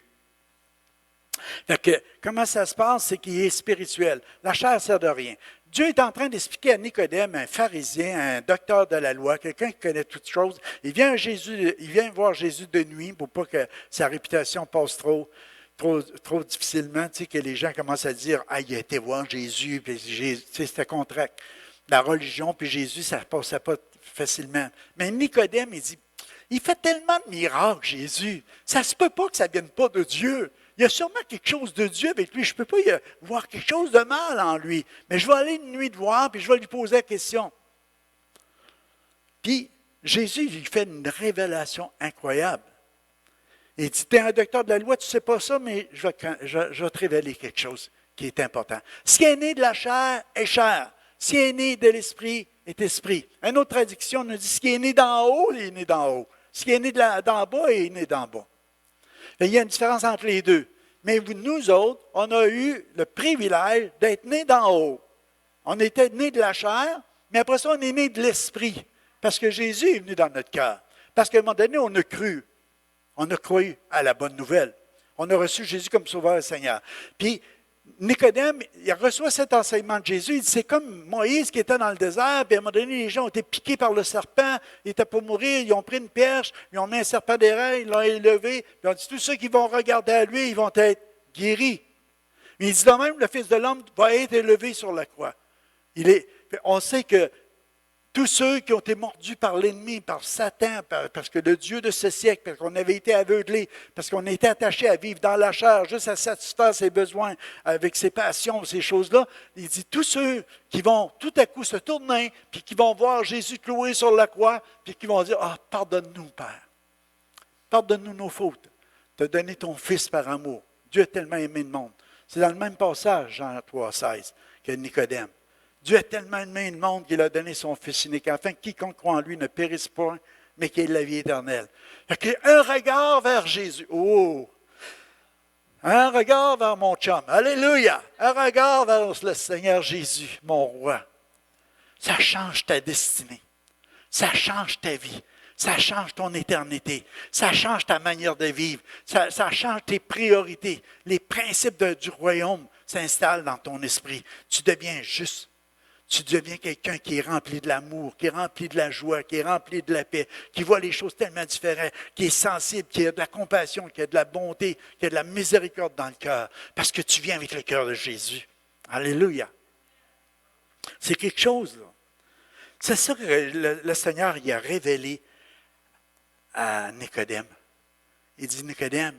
Fait que, comment ça se passe? C'est qu'il est spirituel. La chair ne sert de rien. Dieu est en train d'expliquer à Nicodème, un pharisien, un docteur de la loi, quelqu'un qui connaît toutes choses. Il vient voir Jésus de nuit pour pas que sa réputation passe trop difficilement, tu sais, que les gens commencent à dire « Ah, il a été voir Jésus », puis c'était contre la religion, puis Jésus, ça ne passait pas facilement. Mais Nicodème, il dit « Il fait tellement de miracles, Jésus, ça ne se peut pas que ça ne vienne pas de Dieu. Il y a sûrement quelque chose de Dieu avec lui. Je ne peux pas voir quelque chose de mal en lui. Mais je vais aller une nuit de voir, puis je vais lui poser la question. » Puis, Jésus lui fait une révélation incroyable. Il dit, tu es un docteur de la loi, tu ne sais pas ça, mais je vais te révéler quelque chose qui est important. Ce qui est né de la chair est chair. Ce qui est né de l'esprit est esprit. Une autre traduction nous dit, ce qui est né d'en haut, il est né d'en haut. Ce qui est né d'en bas, il est né d'en bas. Il y a une différence entre les deux. Mais nous autres, on a eu le privilège d'être nés d'en haut. On était nés de la chair, mais après ça, on est nés de l'esprit. Parce que Jésus est venu dans notre cœur. Parce qu'à un moment donné, on a cru. On a cru à la bonne nouvelle. On a reçu Jésus comme Sauveur et Seigneur. Puis, Nicodème, il reçoit cet enseignement de Jésus. Il dit, c'est comme Moïse qui était dans le désert, puis à un moment donné, les gens ont été piqués par le serpent, ils n'étaient pas mourir, ils ont pris une perche, ils ont mis un serpent d'airain, ils l'ont élevé, puis on dit, tous ceux qui vont regarder à lui, ils vont être guéris. Mais il dit de même, le Fils de l'homme va être élevé sur la croix. On sait que tous ceux qui ont été mordus par l'ennemi, par Satan, parce que le Dieu de ce siècle, parce qu'on avait été aveuglés, parce qu'on était attaché à vivre dans la chair, juste à satisfaire ses besoins, avec ses passions, ces choses-là, il dit, tous ceux qui vont tout à coup se tourner, puis qui vont voir Jésus cloué sur la croix, puis qui vont dire, « Ah, pardonne-nous, Père. Pardonne-nous nos fautes. Tu as donné ton Fils par amour. Dieu a tellement aimé le monde. » C'est dans le même passage, Jean 3,16, que Nicodème. Dieu a tellement aimé le monde qu'il a donné son Fils unique, afin que quiconque croit en lui ne périsse point, mais qu'il ait la vie éternelle. Un regard vers Jésus. Oh! Un regard vers mon chum. Alléluia! Un regard vers le Seigneur Jésus, mon roi. Ça change ta destinée. Ça change ta vie. Ça change ton éternité. Ça change ta manière de vivre. Ça change tes priorités. Les principes du royaume s'installent dans ton esprit. Tu deviens juste. Tu deviens quelqu'un qui est rempli de l'amour, qui est rempli de la joie, qui est rempli de la paix, qui voit les choses tellement différentes, qui est sensible, qui a de la compassion, qui a de la bonté, qui a de la miséricorde dans le cœur, parce que tu viens avec le cœur de Jésus. Alléluia. C'est quelque chose, là. C'est ça que le Seigneur il a révélé à Nicodème. Il dit, Nicodème,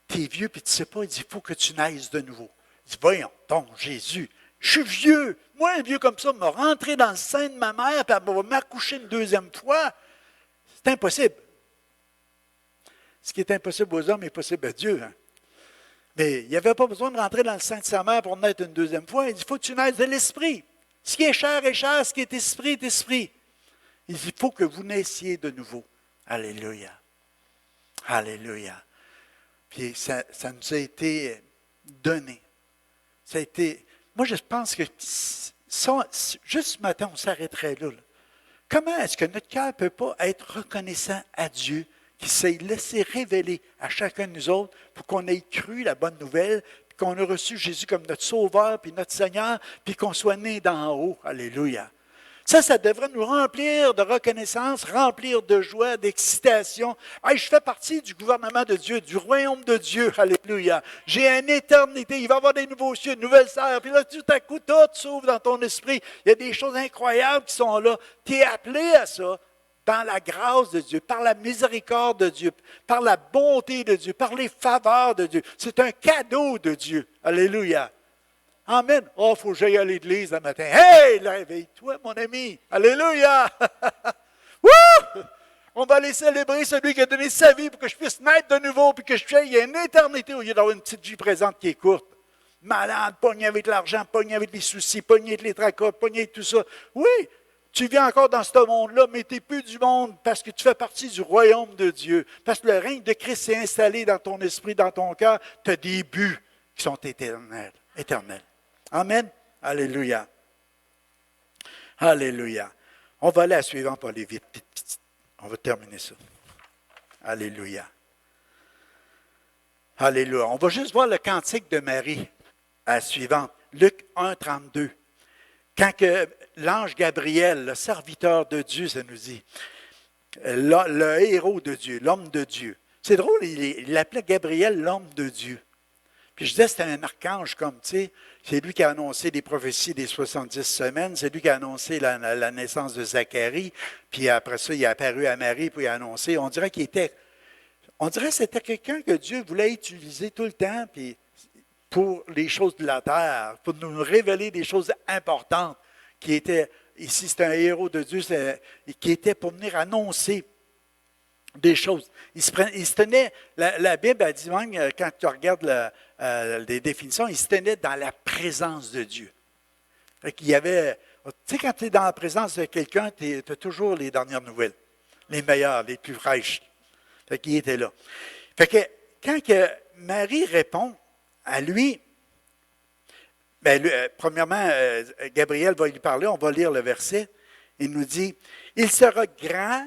tu es vieux, puis tu ne sais pas, il dit, il faut que tu naisses de nouveau. Il dit, voyons, ton Jésus, je suis vieux. Moi, un vieux comme ça, me rentrer dans le sein de ma mère, puis elle va m'accoucher une deuxième fois, c'est impossible. Ce qui est impossible aux hommes est possible à Dieu. Hein? Mais il n'y avait pas besoin de rentrer dans le sein de sa mère pour naître une deuxième fois. Il dit, il faut que tu naisses de l'esprit. Ce qui est chair est chair, ce qui est esprit est esprit. Il dit, il faut que vous naissiez de nouveau. Alléluia. Alléluia. Puis ça nous a été donné. Ça a été... Moi, je pense que juste ce matin, on s'arrêterait là. Comment est-ce que notre cœur ne peut pas être reconnaissant à Dieu qui s'est laissé révéler à chacun de nous autres pour qu'on ait cru la bonne nouvelle, puis qu'on ait reçu Jésus comme notre Sauveur, puis notre Seigneur, puis qu'on soit né d'en haut. Alléluia. Ça devrait nous remplir de reconnaissance, remplir de joie, d'excitation. Hey, je fais partie du gouvernement de Dieu, du royaume de Dieu. Alléluia. J'ai une éternité. Il va y avoir des nouveaux cieux, de nouvelles terres. Puis là, tout à coup, tout s'ouvre dans ton esprit. Il y a des choses incroyables qui sont là. Tu es appelé à ça dans la grâce de Dieu, par la miséricorde de Dieu, par la bonté de Dieu, par les faveurs de Dieu. C'est un cadeau de Dieu. Alléluia. Amen. Oh, il faut que j'aille à l'église le matin. Hey, réveille-toi, mon ami. Alléluia. Wouh! On va aller célébrer celui qui a donné sa vie pour que je puisse naître de nouveau, puis que je aille une éternité au lieu d'avoir une petite vie présente qui est courte. Malade, pogné avec l'argent, pogné avec les soucis, pogné avec les tracas, pogné avec tout ça. Oui, Tu vis encore dans ce monde-là, mais tu n'es plus du monde parce que tu fais partie du royaume de Dieu. Parce que le règne de Christ s'est installé dans ton esprit, dans ton cœur. Tu as des buts qui sont éternels. Amen. Alléluia. Alléluia. On va aller à la suivante pour aller vite. On va terminer ça. Alléluia. Alléluia. On va juste voir le cantique de Marie à la suivante. Luc 1, 32. Quand que l'ange Gabriel, le serviteur de Dieu, ça nous dit, le héros de Dieu, l'homme de Dieu. C'est drôle, il l'appelait Gabriel l'homme de Dieu. Puis je disais, c'était un archange comme, tu sais, c'est lui qui a annoncé les prophéties des 70 semaines, c'est lui qui a annoncé la naissance de Zacharie, puis après ça, il est apparu à Marie, puis il a annoncé, on dirait que c'était quelqu'un que Dieu voulait utiliser tout le temps, puis pour les choses de la terre, pour nous révéler des choses importantes qui étaient, ici c'est un héros de Dieu, qui était pour venir annoncer des choses. Il se tenait, la Bible a dit même, quand tu regardes les définitions, il se tenait dans la présence de Dieu. Il y avait, tu sais, quand tu es dans la présence de quelqu'un, tu as toujours les dernières nouvelles, les meilleures, les plus fraîches. Fait qu'il était là. Fait que quand que Marie répond à lui, premièrement, Gabriel va lui parler, on va lire le verset. Il nous dit, « Il sera grand,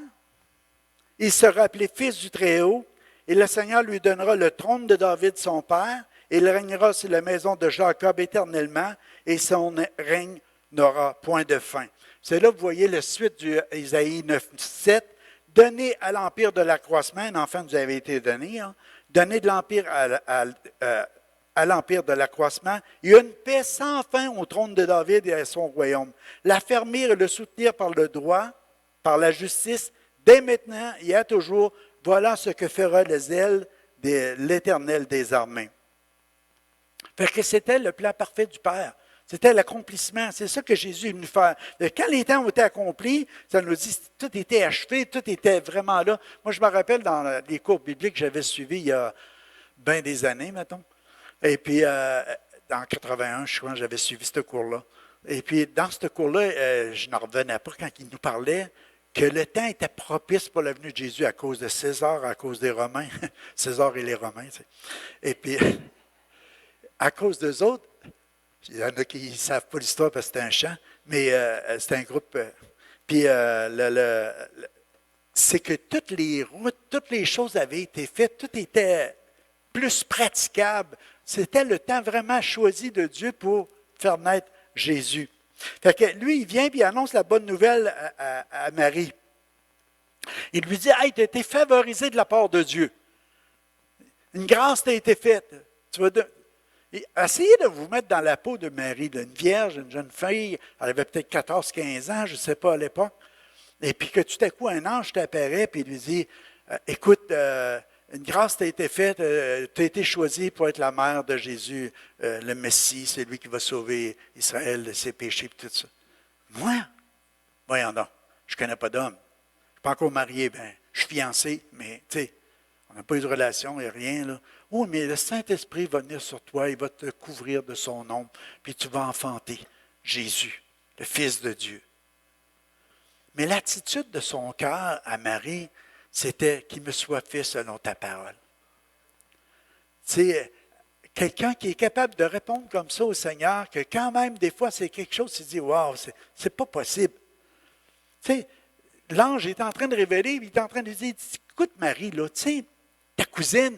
il sera appelé fils du Très-Haut, et le Seigneur lui donnera le trône de David, son père, et il régnera sur la maison de Jacob éternellement, et son règne n'aura point de fin. » C'est là que vous voyez la suite d'Isaïe 9, 7. « Donné à l'empire de l'accroissement », un enfant nous avait été donné, hein, donné de l'empire à l'empire de l'accroissement, il y a une paix sans fin au trône de David et à son royaume. L'affermir et le soutenir par le droit, par la justice, dès maintenant et à toujours, voilà ce que fera le zèle de l'Éternel des armées. Fait que c'était le plan parfait du Père. C'était l'accomplissement. C'est ça que Jésus est venu faire. Quand les temps ont été accomplis, ça nous dit que tout était achevé, tout était vraiment là. Moi, je me rappelle dans les cours bibliques que j'avais suivis il y a bien des années, mettons. Et puis, en 81, je crois, j'avais suivi ce cours-là. Et puis, dans ce cours-là, je n'en revenais pas quand il nous parlait que le temps était propice pour la venue de Jésus à cause de César, à cause des Romains. César et les Romains, tu sais. Et puis, à cause d'eux autres, il y en a qui ne savent pas l'histoire parce que c'était un chant, mais c'était un groupe. Puis, c'est que toutes les routes, toutes les choses avaient été faites, tout était plus praticable. C'était le temps vraiment choisi de Dieu pour faire naître Jésus. Fait que lui, il vient et il annonce la bonne nouvelle à Marie. Il lui dit, « Hey, tu as été favorisé de la part de Dieu. Une grâce t'a été faite. » Essayez de vous mettre dans la peau de Marie, d'une vierge, une jeune fille, elle avait peut-être 14, 15 ans, je ne sais pas à l'époque, et puis que tout à coup, un ange t'apparaît et il lui dit, « Écoute, une grâce t'a été faite, tu as été choisie pour être la mère de Jésus, le Messie, c'est lui qui va sauver Israël de ses péchés et tout ça. » Moi? Voyons donc, je ne connais pas d'homme. Je ne suis pas encore marié, je suis fiancé, mais tu sais, on n'a pas eu de relation et rien. Là. Oh, mais le Saint-Esprit va venir sur toi, il va te couvrir de son ombre, puis tu vas enfanter Jésus, le Fils de Dieu. Mais l'attitude de son cœur à Marie, c'était qu'il me soit fait selon ta parole. C'est quelqu'un qui est capable de répondre comme ça au Seigneur, que quand même, des fois, c'est quelque chose qui dit, wow, c'est pas possible. Tu sais, l'ange est en train de révéler, il est en train de dire, écoute Marie, là, tu sais, ta cousine,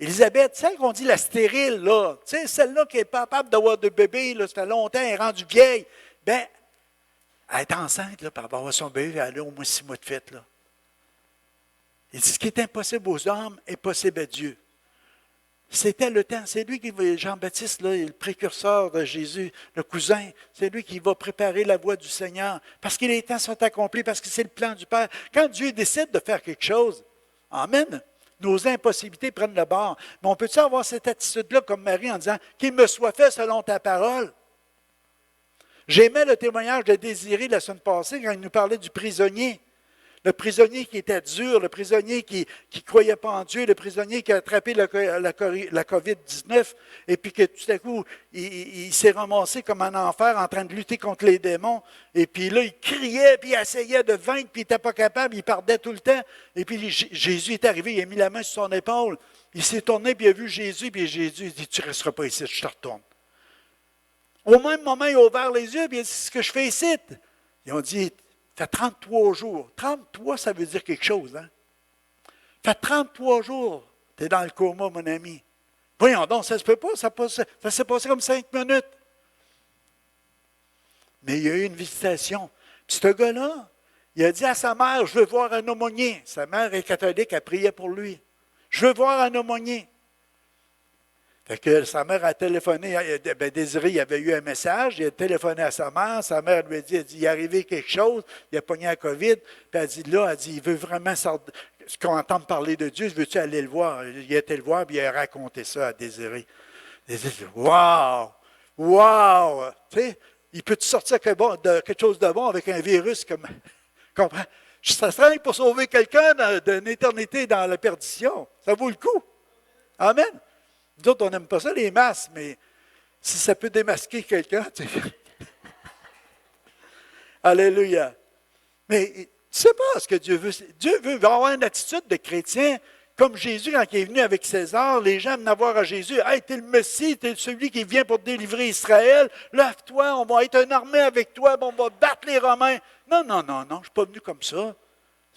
Élisabeth, celle qu'on dit la stérile, là, tu sais, celle-là qui n'est pas capable d'avoir de bébé, là, ça fait longtemps, elle est rendue vieille, bien, elle est enceinte, là, par rapport à son bébé, elle a au moins 6 mois de fête, là. Il dit, ce qui est impossible aux hommes est possible à Dieu. C'était le temps, c'est lui qui va, Jean-Baptiste, là, le précurseur de Jésus, le cousin, c'est lui qui va préparer la voie du Seigneur, parce que les temps sont accomplis, parce que c'est le plan du Père. Quand Dieu décide de faire quelque chose, amen, nos impossibilités prennent le bord. Mais on peut-tu avoir cette attitude-là comme Marie en disant, qu'il me soit fait selon ta parole? J'aimais le témoignage de Désiré la semaine passée quand il nous parlait du prisonnier. Le prisonnier qui était dur, le prisonnier qui ne croyait pas en Dieu, le prisonnier qui a attrapé la COVID-19, et puis que tout à coup, il s'est ramassé comme un enfer en train de lutter contre les démons. Et puis là, il criait, puis il essayait de vaincre, puis il n'était pas capable, il perdait tout le temps. Et puis Jésus est arrivé, il a mis la main sur son épaule. Il s'est tourné, puis il a vu Jésus, puis Jésus dit, tu ne resteras pas ici, je te retourne. Au même moment, il a ouvert les yeux, puis il a dit, c'est ce que je fais ici. Ils ont dit, ça fait 33 jours. 33, ça veut dire quelque chose, hein? Ça fait 33 jours, tu es dans le coma, mon ami. Voyons donc, ça ne se peut pas, ça s'est passé comme 5 minutes. Mais il y a eu une visitation. Puis ce gars-là, il a dit à sa mère, je veux voir un aumônier. Sa mère est catholique, elle priait pour lui. Je veux voir un aumônier. Fait que sa mère a téléphoné, Désiré, il avait eu un message, il a téléphoné à sa mère lui a dit, il est arrivé quelque chose, il a pogné la COVID, puis elle dit, il veut vraiment qu'on entende parler de Dieu, veux-tu aller le voir? Il a été le voir, puis il a raconté ça à Désiré. Désiré dit, wow! Wow! Tu sais, il peut sortir quelque chose de bon avec un virus comme, comprends? Ça serait pour sauver quelqu'un d'une éternité dans la perdition. Ça vaut le coup. Amen. Nous autres, on n'aime pas ça, les masques, mais si ça peut démasquer quelqu'un, tu sais. Alléluia. Mais tu ne sais pas ce que Dieu veut. Dieu veut avoir une attitude de chrétien, comme Jésus, quand il est venu avec César, les gens venaient voir à Jésus, « Hey, t'es le Messie, t'es celui qui vient pour délivrer Israël, lève-toi, on va être une armée avec toi, on va battre les Romains. » Non, je ne suis pas venu comme ça. Ce n'est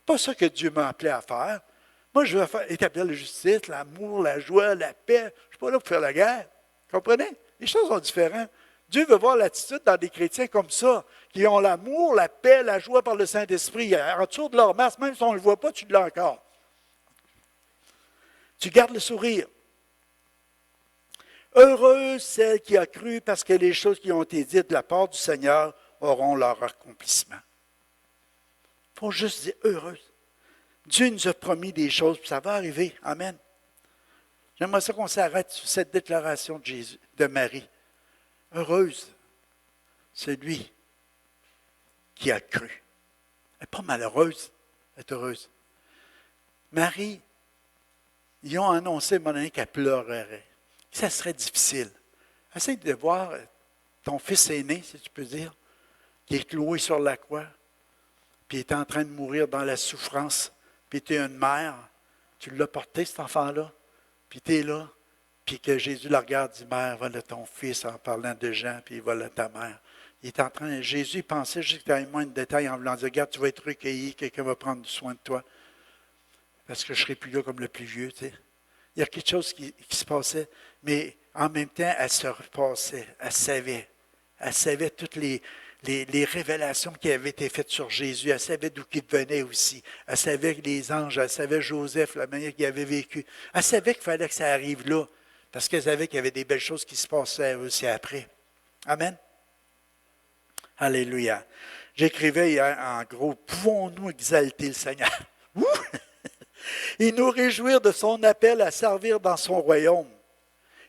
pas ça que Dieu m'a appelé à faire. Moi, je veux établir la justice, l'amour, la joie, la paix. Je ne suis pas là pour faire la guerre. Comprenez? Les choses sont différentes. Dieu veut voir l'attitude dans des chrétiens comme ça, qui ont l'amour, la paix, la joie par le Saint-Esprit. En dessous de leur masque, même si on ne le voit pas, tu l'as encore. Tu gardes le sourire. Heureuse celle qui a cru parce que les choses qui ont été dites de la part du Seigneur auront leur accomplissement. Il faut juste dire heureuse. Dieu nous a promis des choses, puis ça va arriver. Amen. J'aimerais ça qu'on s'arrête sur cette déclaration de Jésus, de Marie. Heureuse, celui qui a cru. Elle n'est pas malheureuse, elle est heureuse. Marie, ils ont annoncé à un moment donné qu'elle pleurerait. Ça serait difficile. Essaye de voir ton fils aîné, si tu peux dire, qui est cloué sur la croix, puis il est en train de mourir dans la souffrance. Puis tu es une mère, tu l'as porté, cet enfant-là, puis tu es là, puis que Jésus le regarde, dit, « Mère, voilà ton fils » en parlant de Jean, puis voilà ta mère. Il est en train, Jésus il pensait juste qu'il y avait moins de détails en voulant dire, « Regarde, tu vas être recueilli, quelqu'un va prendre soin de toi, parce que je ne serai plus là comme le plus vieux. » Tu sais. Il y a quelque chose qui se passait, mais en même temps, elle se repassait, elle savait toutes les révélations qui avaient été faites sur Jésus. Elle savait d'où il venait aussi. Elle savait que les anges, elle savait Joseph, la manière qu'il avait vécu. Elle savait qu'il fallait que ça arrive là, parce qu'elle savait qu'il y avait des belles choses qui se passaient aussi après. Amen. Alléluia. J'écrivais hier en gros, pouvons-nous exalter le Seigneur? Et nous réjouir de son appel à servir dans son royaume.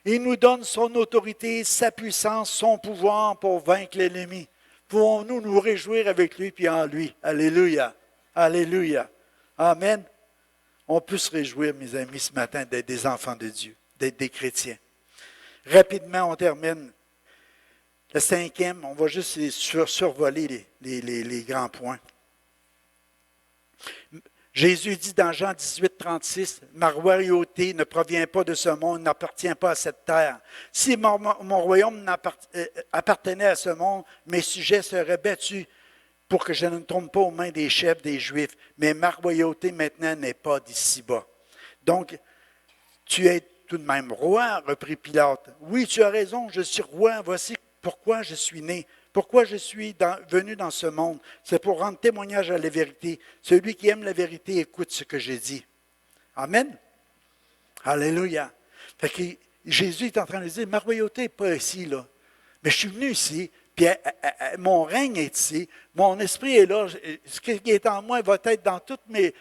Il nous donne son autorité, sa puissance, son pouvoir pour vaincre l'ennemi. Pouvons-nous nous réjouir avec lui puis en lui? Alléluia. Alléluia. Amen. On peut se réjouir, mes amis, ce matin, d'être des enfants de Dieu, d'être des chrétiens. Rapidement, on termine. Le 5e, on va juste survoler les grands points. Jésus dit dans Jean 18, 36, « Ma royauté ne provient pas de ce monde, n'appartient pas à cette terre. Si mon royaume appartenait à ce monde, mes sujets seraient battus pour que je ne tombe pas aux mains des chefs des Juifs. Mais ma royauté maintenant n'est pas d'ici-bas. Donc, tu es tout de même roi, reprit Pilate. Oui, tu as raison, je suis roi, voici pourquoi je suis né. Pourquoi je suis venu dans ce monde? C'est pour rendre témoignage à la vérité. Celui qui aime la vérité, écoute ce que j'ai dit. Amen. Alléluia. Fait que Jésus est en train de dire, ma royauté n'est pas ici, là. Mais je suis venu ici, puis mon règne est ici, mon esprit est là, ce qui est en moi va être dans toutes mes...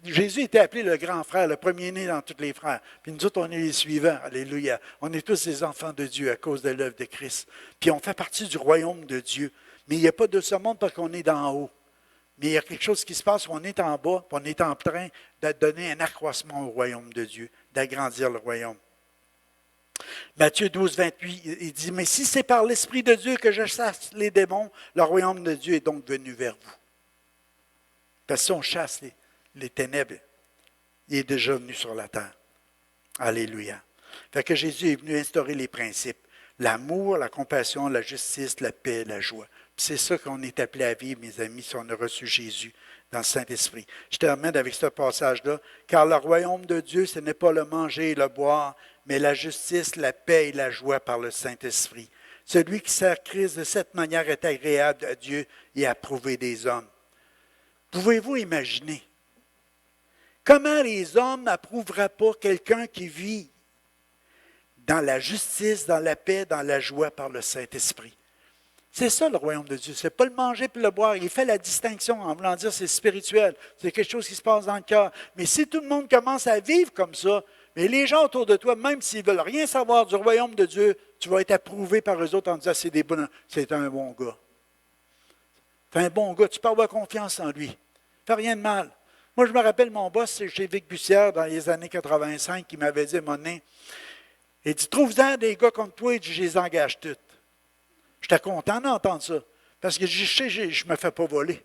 Jésus était appelé le grand frère, le premier-né dans tous les frères. Puis nous autres, on est les suivants, alléluia. On est tous des enfants de Dieu à cause de l'œuvre de Christ. Puis on fait partie du royaume de Dieu. Mais il n'y a pas de ce monde parce qu'on est d'en haut. Mais il y a quelque chose qui se passe où on est en bas, puis on est en train de donner un accroissement au royaume de Dieu, d'agrandir le royaume. Matthieu 12, 28, il dit, « Mais si c'est par l'Esprit de Dieu que je chasse les démons, le royaume de Dieu est donc venu vers vous. » Parce que si on chasse les ténèbres, il est déjà venu sur la terre. Alléluia. Fait que Jésus est venu instaurer les principes. L'amour, la compassion, la justice, la paix, la joie. Puis c'est ça qu'on est appelé à vivre, mes amis, si on a reçu Jésus dans le Saint-Esprit. Je termine avec ce passage-là. Car le royaume de Dieu, ce n'est pas le manger et le boire, mais la justice, la paix et la joie par le Saint-Esprit. Celui qui sert Christ de cette manière est agréable à Dieu et approuvé des hommes. Pouvez-vous imaginer comment les hommes n'approuveraient pas quelqu'un qui vit dans la justice, dans la paix, dans la joie par le Saint-Esprit? C'est ça le royaume de Dieu. Ce n'est pas le manger et le boire. Il fait la distinction en voulant dire c'est spirituel. C'est quelque chose qui se passe dans le cœur. Mais si tout le monde commence à vivre comme ça, mais les gens autour de toi, même s'ils ne veulent rien savoir du royaume de Dieu, tu vas être approuvé par eux autres en disant c'est un bon gars. C'est un bon gars. Tu peux avoir confiance en lui. Fais rien de mal. Moi, je me rappelle mon boss chez Vic Bussière dans les années 85 qui m'avait dit à un moment donné, il dit, trouve-en des gars comme toi et je les engage tous. J'étais content d'entendre ça. Parce que je sais je ne me fais pas voler.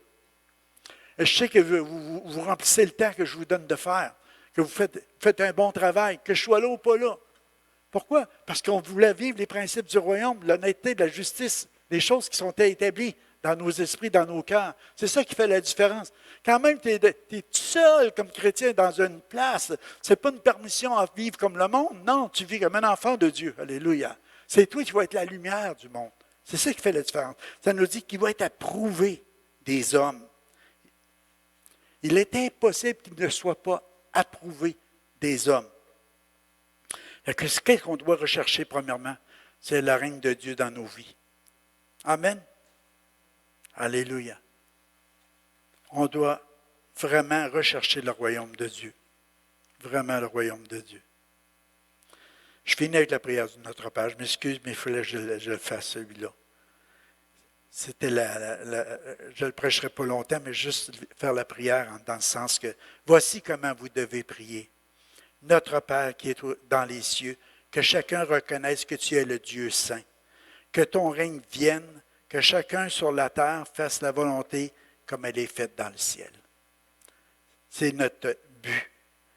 Et je sais que vous remplissez le temps que je vous donne de faire. Que vous faites un bon travail. Que je sois là ou pas là. Pourquoi? Parce qu'on voulait vivre les principes du royaume, l'honnêteté, la justice, les choses qui sont établies dans nos esprits, dans nos cœurs. C'est ça qui fait la différence. Quand même, tu es tout seul comme chrétien dans une place. Ce n'est pas une permission à vivre comme le monde. Non, tu vis comme un enfant de Dieu. Alléluia. C'est toi qui vas être la lumière du monde. C'est ça qui fait la différence. Ça nous dit qu'il va être approuvé des hommes. Il est impossible qu'il ne soit pas approuvé des hommes. Qu'est-ce qu'on doit rechercher premièrement? C'est le règne de Dieu dans nos vies. Amen. Alléluia. On doit vraiment rechercher le royaume de Dieu. Vraiment le royaume de Dieu. Je finis avec la prière de notre Père. Je m'excuse, mais il fallait que je le fasse, celui-là. C'était je ne le prêcherai pas longtemps, mais juste faire la prière dans le sens que voici comment vous devez prier. Notre Père qui est dans les cieux, que chacun reconnaisse que tu es le Dieu saint. Que ton règne vienne, que chacun sur la terre fasse la volonté comme elle est faite dans le ciel. C'est notre but,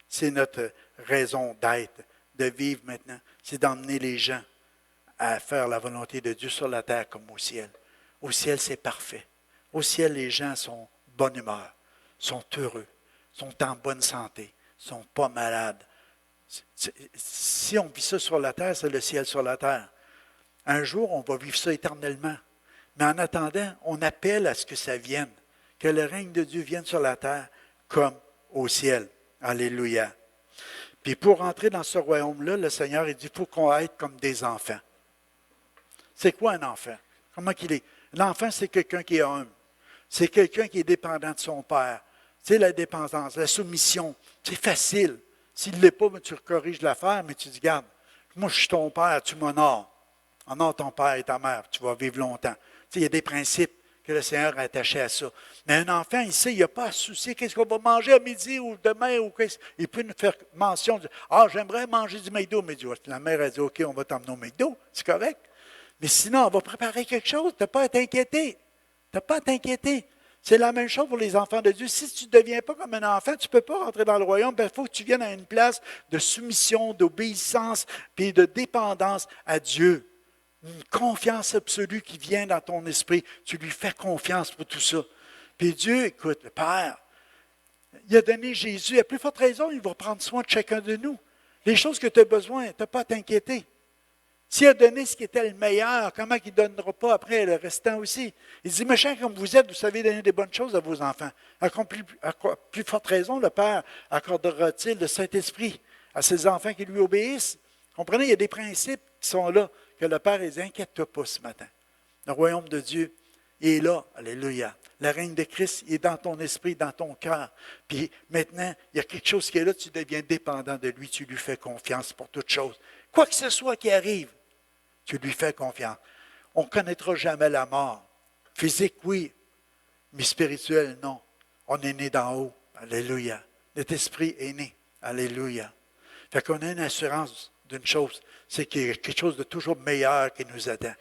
c'est notre raison d'être, de vivre maintenant. C'est d'emmener les gens à faire la volonté de Dieu sur la terre comme au ciel. Au ciel, c'est parfait. Au ciel, les gens sont de bonne humeur, sont heureux, sont en bonne santé, sont pas malades. Si on vit ça sur la terre, c'est le ciel sur la terre. Un jour, on va vivre ça éternellement. Mais en attendant, on appelle à ce que ça vienne, que le règne de Dieu vienne sur la terre comme au ciel. Alléluia. Puis pour entrer dans ce royaume-là, le Seigneur, il dit, il faut qu'on aille comme des enfants. C'est quoi un enfant? Comment qu'il est? L'enfant, c'est quelqu'un qui est humble. C'est quelqu'un qui est dépendant de son père. C'est la dépendance, la soumission. C'est facile. S'il ne l'est pas, tu corriges l'affaire, mais tu dis, garde, moi je suis ton père, tu m'honores. Honore ton père et ta mère, tu vas vivre longtemps. Il y a des principes que le Seigneur a attachés à ça. Mais un enfant, il sait, il n'a pas à se soucier qu'est-ce qu'on va manger à midi ou demain. Il peut nous faire mention de « Ah, j'aimerais manger du McDo. » Mais la mère a dit « OK, on va t'emmener au McDo. » C'est correct. Mais sinon, on va préparer quelque chose. Tu n'as pas à t'inquiéter. Tu n'as pas à t'inquiéter. C'est la même chose pour les enfants de Dieu. Si tu ne deviens pas comme un enfant, tu ne peux pas rentrer dans le royaume. Il faut que tu viennes à une place de soumission, d'obéissance, puis de dépendance à Dieu. Une confiance absolue qui vient dans ton esprit. Tu lui fais confiance pour tout ça. Puis Dieu, écoute, le Père, il a donné Jésus. À plus forte raison, il va prendre soin de chacun de nous. Les choses que tu as besoin, tu n'as pas à t'inquiéter. S'il a donné ce qui était le meilleur, comment il ne donnera pas après le restant aussi? Il dit, méchants comme vous êtes, vous savez donner des bonnes choses à vos enfants. À plus forte raison, le Père accordera-t-il le Saint-Esprit à ses enfants qui lui obéissent? Comprenez, il y a des principes qui sont là, que le Père dit, inquiète-toi pas ce matin. Le royaume de Dieu est là, alléluia. Le règne de Christ est dans ton esprit, dans ton cœur. Puis maintenant, il y a quelque chose qui est là, tu deviens dépendant de lui, tu lui fais confiance pour toute chose. Quoi que ce soit qui arrive, tu lui fais confiance. On ne connaîtra jamais la mort. Physique, oui. Mais spirituel, non. On est né d'en haut. Alléluia. Notre esprit est né. Alléluia. Fait qu'on a une assurance d'une chose, c'est qu'il y a quelque chose de toujours meilleur qui nous attend,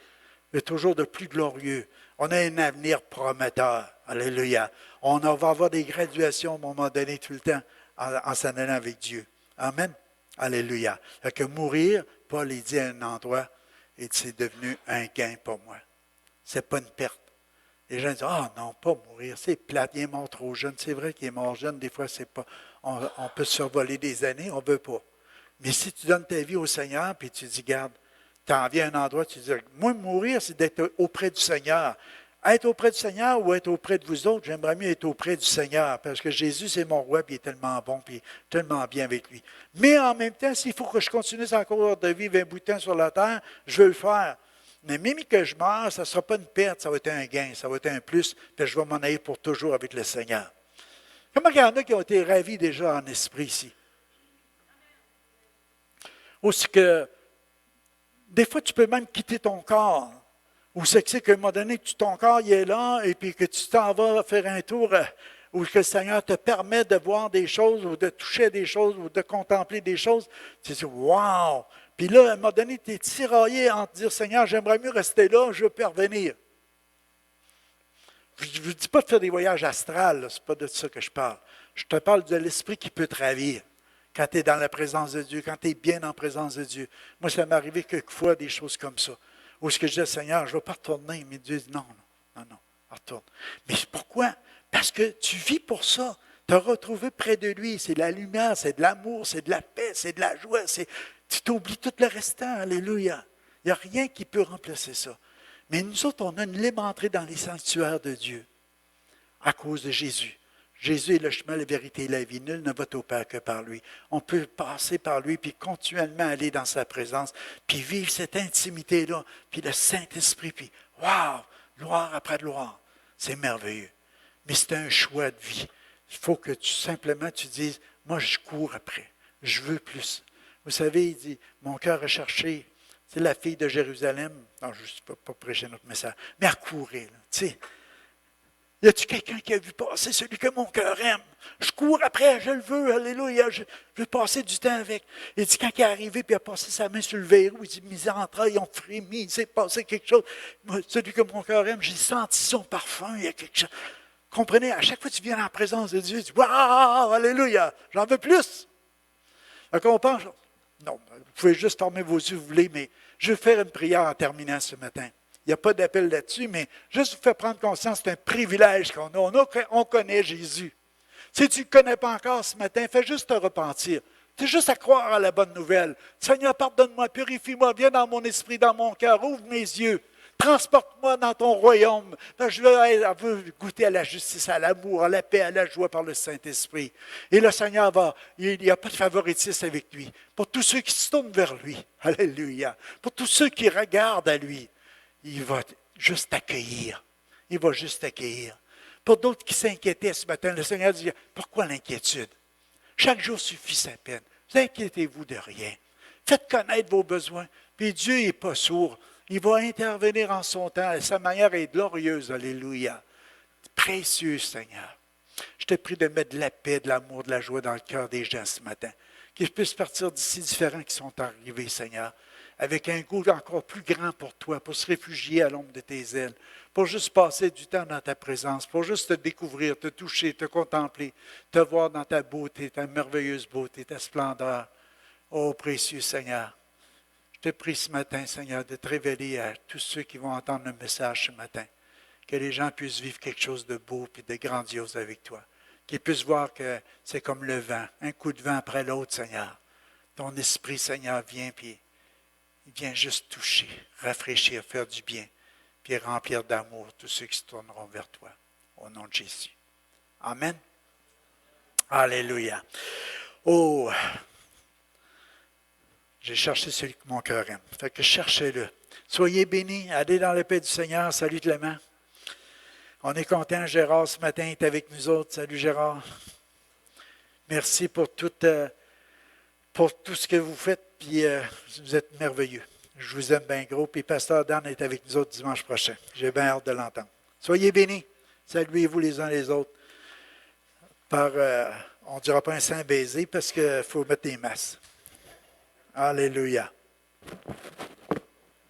de toujours de plus glorieux. On a un avenir prometteur. Alléluia. On va avoir des graduations à un moment donné tout le temps en s'en allant avec Dieu. Amen. Alléluia. Fait que mourir, Paul il dit à un endroit, et c'est devenu un gain pour moi. C'est pas une perte. Les gens disent, ah non, pas mourir, c'est plate, il est mort trop jeune. C'est vrai qu'il est mort jeune, des fois, c'est pas. On peut survoler des années, on ne veut pas. Mais si tu donnes ta vie au Seigneur, puis tu dis, garde, tu en viens à un endroit, tu dis, moi, mourir, c'est d'être auprès du Seigneur. Être auprès du Seigneur ou être auprès de vous autres, j'aimerais mieux être auprès du Seigneur, parce que Jésus, c'est mon roi, puis il est tellement bon, puis tellement bien avec lui. Mais en même temps, s'il faut que je continue encore de vivre un bout de temps sur la terre, je veux le faire. Mais même que je meure, ça ne sera pas une perte, ça va être un gain, ça va être un plus, puis je vais m'en aller pour toujours avec le Seigneur. Comment il y en a qui ont été ravis déjà en esprit ici? Aussi que, des fois, tu peux même quitter ton corps. Ou c'est que qu'à un moment donné, ton corps il est là, et puis que tu t'en vas faire un tour, où que le Seigneur te permet de voir des choses, ou de toucher des choses, ou de contempler des choses. Tu te dis, wow! Puis là, à un moment donné, tu es tiraillé en te dire, Seigneur, j'aimerais mieux rester là, je veux plus revenir. Je ne vous dis pas de faire des voyages astrales, ce n'est pas de ça que je parle. Je te parle de l'esprit qui peut te ravir quand tu es dans la présence de Dieu, quand tu es bien en présence de Dieu. Moi, ça m'est arrivé quelquefois des choses comme ça. Où est-ce que je dis, Seigneur, je ne vais pas retourner. Mais Dieu dit, non, retourne. Mais pourquoi? Parce que tu vis pour ça. Te retrouver près de lui, c'est de la lumière, c'est de l'amour, c'est de la paix, c'est de la joie. Tu t'oublies tout le restant. Alléluia. Il n'y a rien qui peut remplacer ça. Mais nous autres, on a une libre entrée dans les sanctuaires de Dieu à cause de Jésus. Jésus est le chemin, la vérité et la vie. Nul ne va au Père que par lui. On peut passer par lui, puis continuellement aller dans sa présence, puis vivre cette intimité-là, puis le Saint-Esprit, puis wow, gloire après gloire. C'est merveilleux. Mais c'est un choix de vie. Il faut que simplement tu dises, moi je cours après, je veux plus. Vous savez, il dit, mon cœur a cherché. C'est la fille de Jérusalem. Non, je ne peux pas prêcher notre message. Mais à courir, tu sais. Y a-t-il quelqu'un qui a vu passer celui que mon cœur aime? Je cours après, je le veux, alléluia, je veux passer du temps avec. Il dit, quand il est arrivé, puis il a passé sa main sur le verrou, il dit, mes entrailles ont frémi, il s'est passé quelque chose. Moi, celui que mon cœur aime, j'ai senti son parfum, il y a quelque chose. Comprenez, à chaque fois que tu viens en présence de Dieu, tu dis, waouh, alléluia, j'en veux plus. Donc on pense, non, vous pouvez juste fermer vos yeux si vous voulez, mais je vais faire une prière en terminant ce matin. Il n'y a pas d'appel là-dessus, mais juste vous faire prendre conscience, c'est un privilège qu'on a. On connaît Jésus. Si tu ne le connais pas encore ce matin, fais juste te repentir. C'est juste à croire à la bonne nouvelle. Seigneur, pardonne-moi, purifie-moi, viens dans mon esprit, dans mon cœur, ouvre mes yeux. Transporte-moi dans ton royaume. Je veux goûter à la justice, à l'amour, à la paix, à la joie par le Saint-Esprit. Et le Seigneur il n'y a pas de favoritisme avec lui. Pour tous ceux qui se tournent vers lui, alléluia. Pour tous ceux qui regardent à lui, il va juste accueillir. Il va juste accueillir. Pour d'autres qui s'inquiétaient ce matin, le Seigneur dit, pourquoi l'inquiétude? Chaque jour suffit sa peine. Vous inquiétez-vous de rien. Faites connaître vos besoins. Puis Dieu n'est pas sourd. Il va intervenir en son temps. Sa manière est glorieuse. Alléluia. Précieux Seigneur. Je te prie de mettre de la paix, de l'amour, de la joie dans le cœur des gens ce matin. Qu'ils puissent partir d'ici différents qui sont arrivés, Seigneur, avec un goût encore plus grand pour toi, pour se réfugier à l'ombre de tes ailes, pour juste passer du temps dans ta présence, pour juste te découvrir, te toucher, te contempler, te voir dans ta beauté, ta merveilleuse beauté, ta splendeur. Ô précieux Seigneur, je te prie ce matin, Seigneur, de te révéler à tous ceux qui vont entendre le message ce matin, que les gens puissent vivre quelque chose de beau et de grandiose avec toi, qu'ils puissent voir que c'est comme le vent, un coup de vent après l'autre, Seigneur. Ton esprit, Seigneur, vient, puis il vient juste toucher, rafraîchir, faire du bien, puis remplir d'amour tous ceux qui se tourneront vers toi. Au nom de Jésus. Amen. Alléluia. Oh, j'ai cherché celui que mon cœur aime. Fait que cherchez-le. Soyez bénis. Allez dans la paix du Seigneur. Salut Clément. On est content. Gérard, ce matin, est avec nous autres. Salut Gérard. Merci pour tout ce que vous faites. Puis vous êtes merveilleux. Je vous aime bien gros. Puis Pasteur Dan est avec nous autres dimanche prochain. J'ai bien hâte de l'entendre. Soyez bénis. Saluez-vous les uns les autres par, on ne dira pas un saint baiser parce qu'il faut mettre des masses. Alléluia.